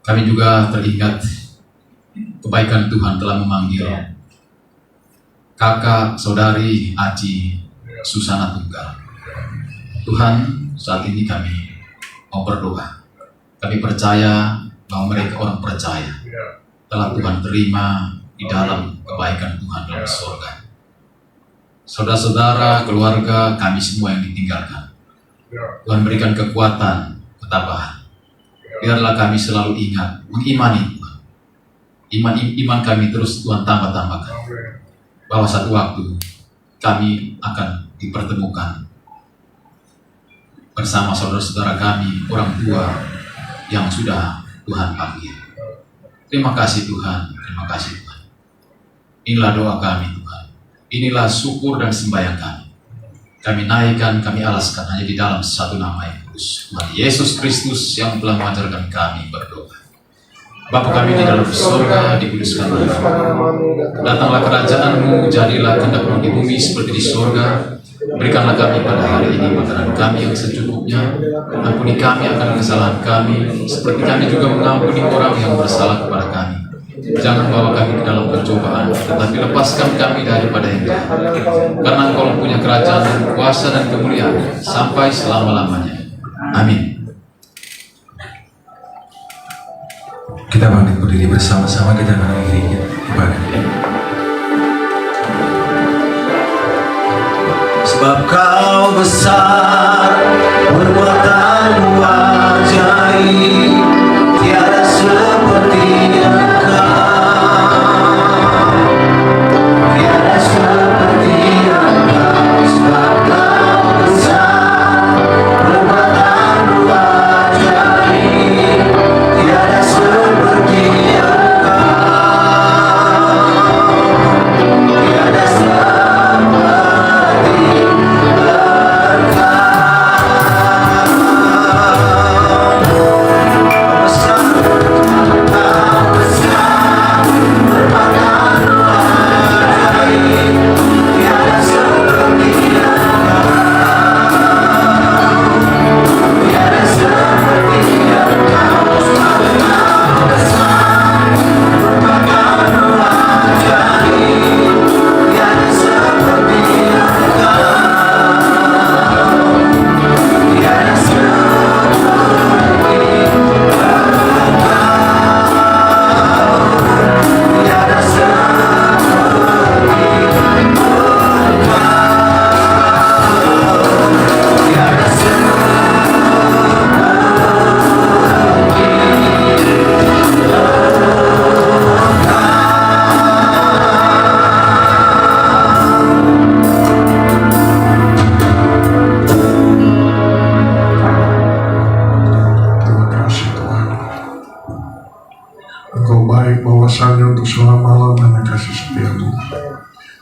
Kami juga teringat kebaikan Tuhan telah memanggil kakak saudari Aci Susana Tunggal. Tuhan, saat ini kami mau berdoa. Kami percaya bahwa mereka orang percaya telah Tuhan terima di dalam kebaikan Tuhan dalam surga. Saudara-saudara, keluarga kami semua yang ditinggalkan, Tuhan berikan kekuatan, ketabahan. Biarlah kami selalu ingat, mengimani Tuhan. Iman kami terus Tuhan tambahkan. Bahwa satu waktu kami akan dipertemukan bersama saudara-saudara kami, orang tua yang sudah Tuhan panggil. Terima kasih Tuhan, terima kasih Tuhan. Inilah doa kami Tuhan. Inilah syukur dan sembahyang kami. Kami naikkan, kami alaskan hanya di dalam satu nama yang kudus, Tuhan Yesus Kristus yang telah mengajarkan kami berdoa. Bapa kami di dalam surga, dikuduskanlah namamu. Datanglah kerajaan-Mu, jadilah kehendak-Mu di bumi seperti di surga. Berikanlah kami pada hari ini makanan kami yang secukupnya. Ampuni kami akan kesalahan kami, seperti kami juga mengampuni orang yang bersalah kepada kami. Jangan bawa kami ke dalam percobaan, tetapi lepaskan kami daripada yang jahat. Karena Engkau punya kerajaan dan kuasa dan kemuliaan sampai selama-lamanya. Amin. Kita bangkit berdiri bersama-sama, kita mengakhiri ibadah. Sebab Kau besar, perbuatan-Mu ajaib, tiada seperti Engkau, tiada seperti Engkau. Sebab Kau besar, perbuatan-Mu ajaib, tiada seperti Engkau, tiada seperti Engkau.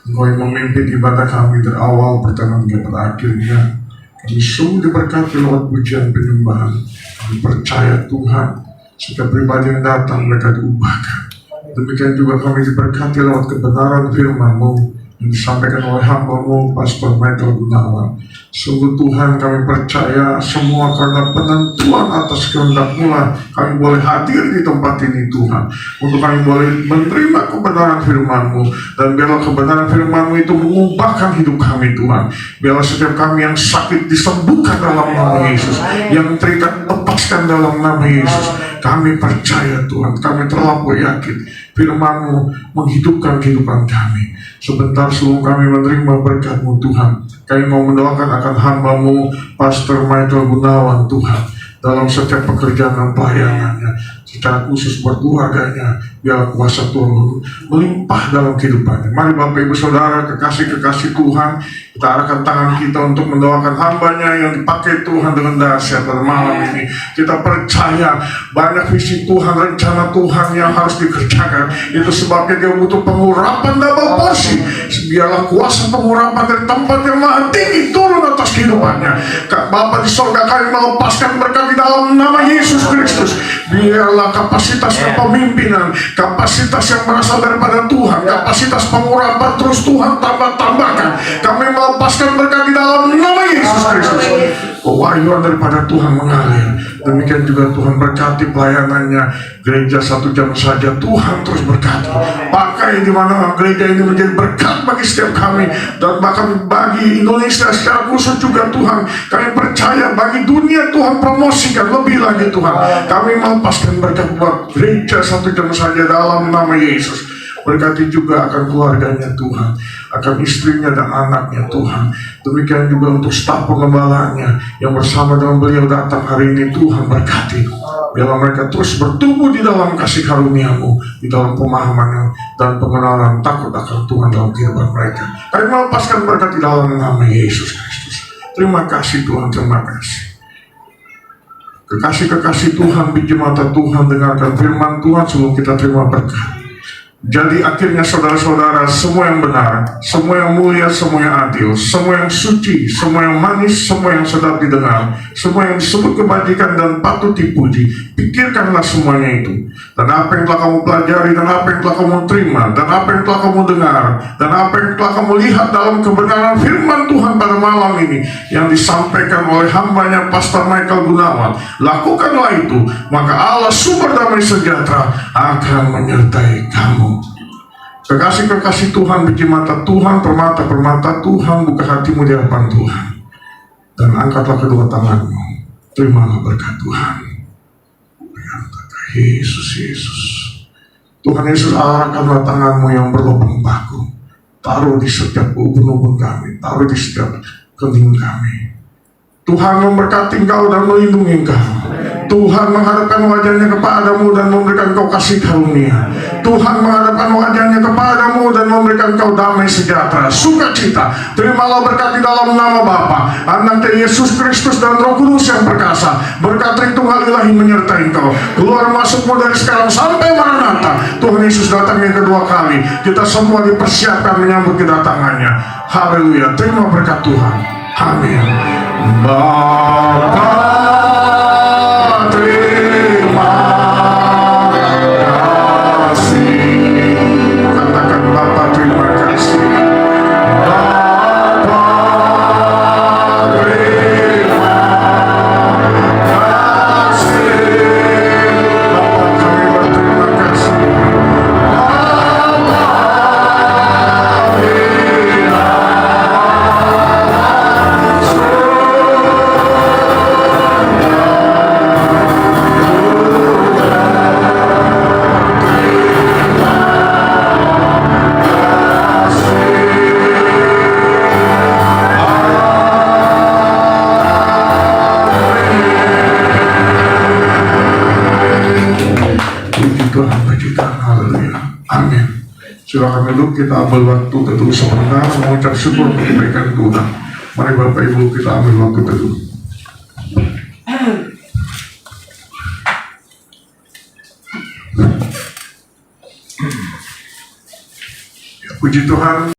Engkau yang memimpin ibadah kami dari awal pertengahan hingga pada akhirnya. Kami sungguh diberkati lewat pujian penyembahan. Kami percaya Tuhan, setiap pribadi yang datang mereka diubahkan. Demikian juga kami diberkati lewat kebenaran firman-Mu yang disampaikan oleh hamba-Mu Pastor Michael Gunawan. Sungguh Tuhan, kami percaya semua karena penentuan atas kehendak-Mu lah kami boleh hadir di tempat ini Tuhan, untuk kami boleh menerima kebenaran firman-Mu, dan biarlah kebenaran firman-Mu itu mengubahkan hidup kami Tuhan. Biarlah setiap kami yang sakit disembuhkan dalam nama Yesus, yang terikat lepaskan dalam nama Yesus. Kami percaya Tuhan, kami terlalu yakin firman-Mu menghidupkan kehidupan kami. Sebentar sebelum kami menerima berkat-Mu Tuhan, kami mau mendoakan akan hamba-Mu Pastor Michael Gunawan Tuhan, dalam setiap pekerjaan dan pelayanannya, secara khusus buat keluarganya. Biar kuasa Tuhan melimpah dalam kehidupannya. Mari Bapak Ibu Saudara, kekasih-kekasih Tuhan, kita arahkan tangan kita untuk mendoakan hambanya yang dipakai Tuhan dengan dahsyat pada malam ini. Kita percaya banyak visi Tuhan, rencana Tuhan yang harus dikerjakan. Itu sebabnya dia butuh pengurapan double porsi. Biarlah kuasa pengurapan dari tempat yang maha tinggi turun atas kehidupannya. Bapa di sorga, kami melepaskan berkat di dalam nama Yesus Kristus. Biarlah kapasitas kepemimpinan, kapasitas yang berasal daripada Tuhan, kapasitas pengurapan terus Tuhan tambahkan. Kami melepaskan berkat di dalam nama Yesus Kristus. Pewahyuan daripada Tuhan mengalir. Demikian juga Tuhan berkati pelayanannya. Gereja 1 jam saja, Tuhan terus berkati. Pakai di mana gereja ini menjadi berkat bagi setiap kami, dan bahkan bagi Indonesia secara khusus juga Tuhan. Kami percaya bagi dunia Tuhan promosikan lebih lagi Tuhan. Kami melepaskan berkat buat gereja 1 jam saja dalam nama Yesus. Berkati juga akan keluarganya Tuhan, akan istrinya dan anaknya Tuhan. Demikian juga untuk staf pengembalanya yang bersama dengan beliau datang hari ini Tuhan berkati. Biarlah mereka terus bertumbuh di dalam kasih karunia-Mu, di dalam pemahaman dan pengenalan takut akan Tuhan dalam kehidupan mereka. Kami melepaskan berkat di dalam nama Yesus Kristus. Terima kasih Tuhan, terima kasih. Kekasih-kekasih Tuhan, biji mata Tuhan, dengarkan firman Tuhan sebelum kita terima berkat. Jadi akhirnya saudara-saudara, semua yang benar, semua yang mulia, semua yang adil, semua yang suci, semua yang manis, semua yang sedap didengar, semua yang disebut kebajikan dan patut dipuji, pikirkanlah semuanya itu. Dan apa yang telah kamu pelajari, dan apa yang telah kamu terima, dan apa yang telah kamu dengar, dan apa yang telah kamu lihat dalam kebenaran firman Tuhan pada malam ini yang disampaikan oleh hambanya Pastor Michael Gunawan, lakukanlah itu, maka Allah sumber damai sejahtera akan menyertai kamu. Kekasih-kekasih Tuhan, biji mata Tuhan, permata-permata Tuhan, buka hatimu di hadapan Tuhan, dan angkatlah kedua tanganmu. Terimalah berkat Tuhan. Yesus, Yesus. Tuhan Yesus, arahkanlah tanganmu yang berlubang paku. Taruh di setiap ubun-ubun kami, taruh di setiap kening kami. Tuhan memberkati engkau dan melindungi engkau. Tuhan menghadapkan wajahnya kepadamu dan memberikan engkau kasih karunia. Tuhan menghadapkan wajahnya kepadamu dan memberikan engkau damai sejahtera, sukacita. Terimalah berkat di dalam nama Bapa, Anak Yesus Kristus dan Roh Kudus yang perkasa. Berkat Tritunggal Ilahi menyertai engkau. Keluar masukmu dari sekarang sampai Maranatha. Tuhan Yesus datang yang kedua kali. Kita semua dipersiapkan menyambut kedatangannya. Haleluya. Terima berkat Tuhan. Amin. Bapa, terima kasih. Katakan Bapa, terima kasih. Bapa, terima kasih. Bapa, kami berterima kasih. Bapa, amin. Silakan duduk, kita ambil waktu teduh sebentar mengucap syukur untuk kebaikan Tuhan. Mari Bapak Ibu kita ambil waktu teduh. Ya, puji Tuhan.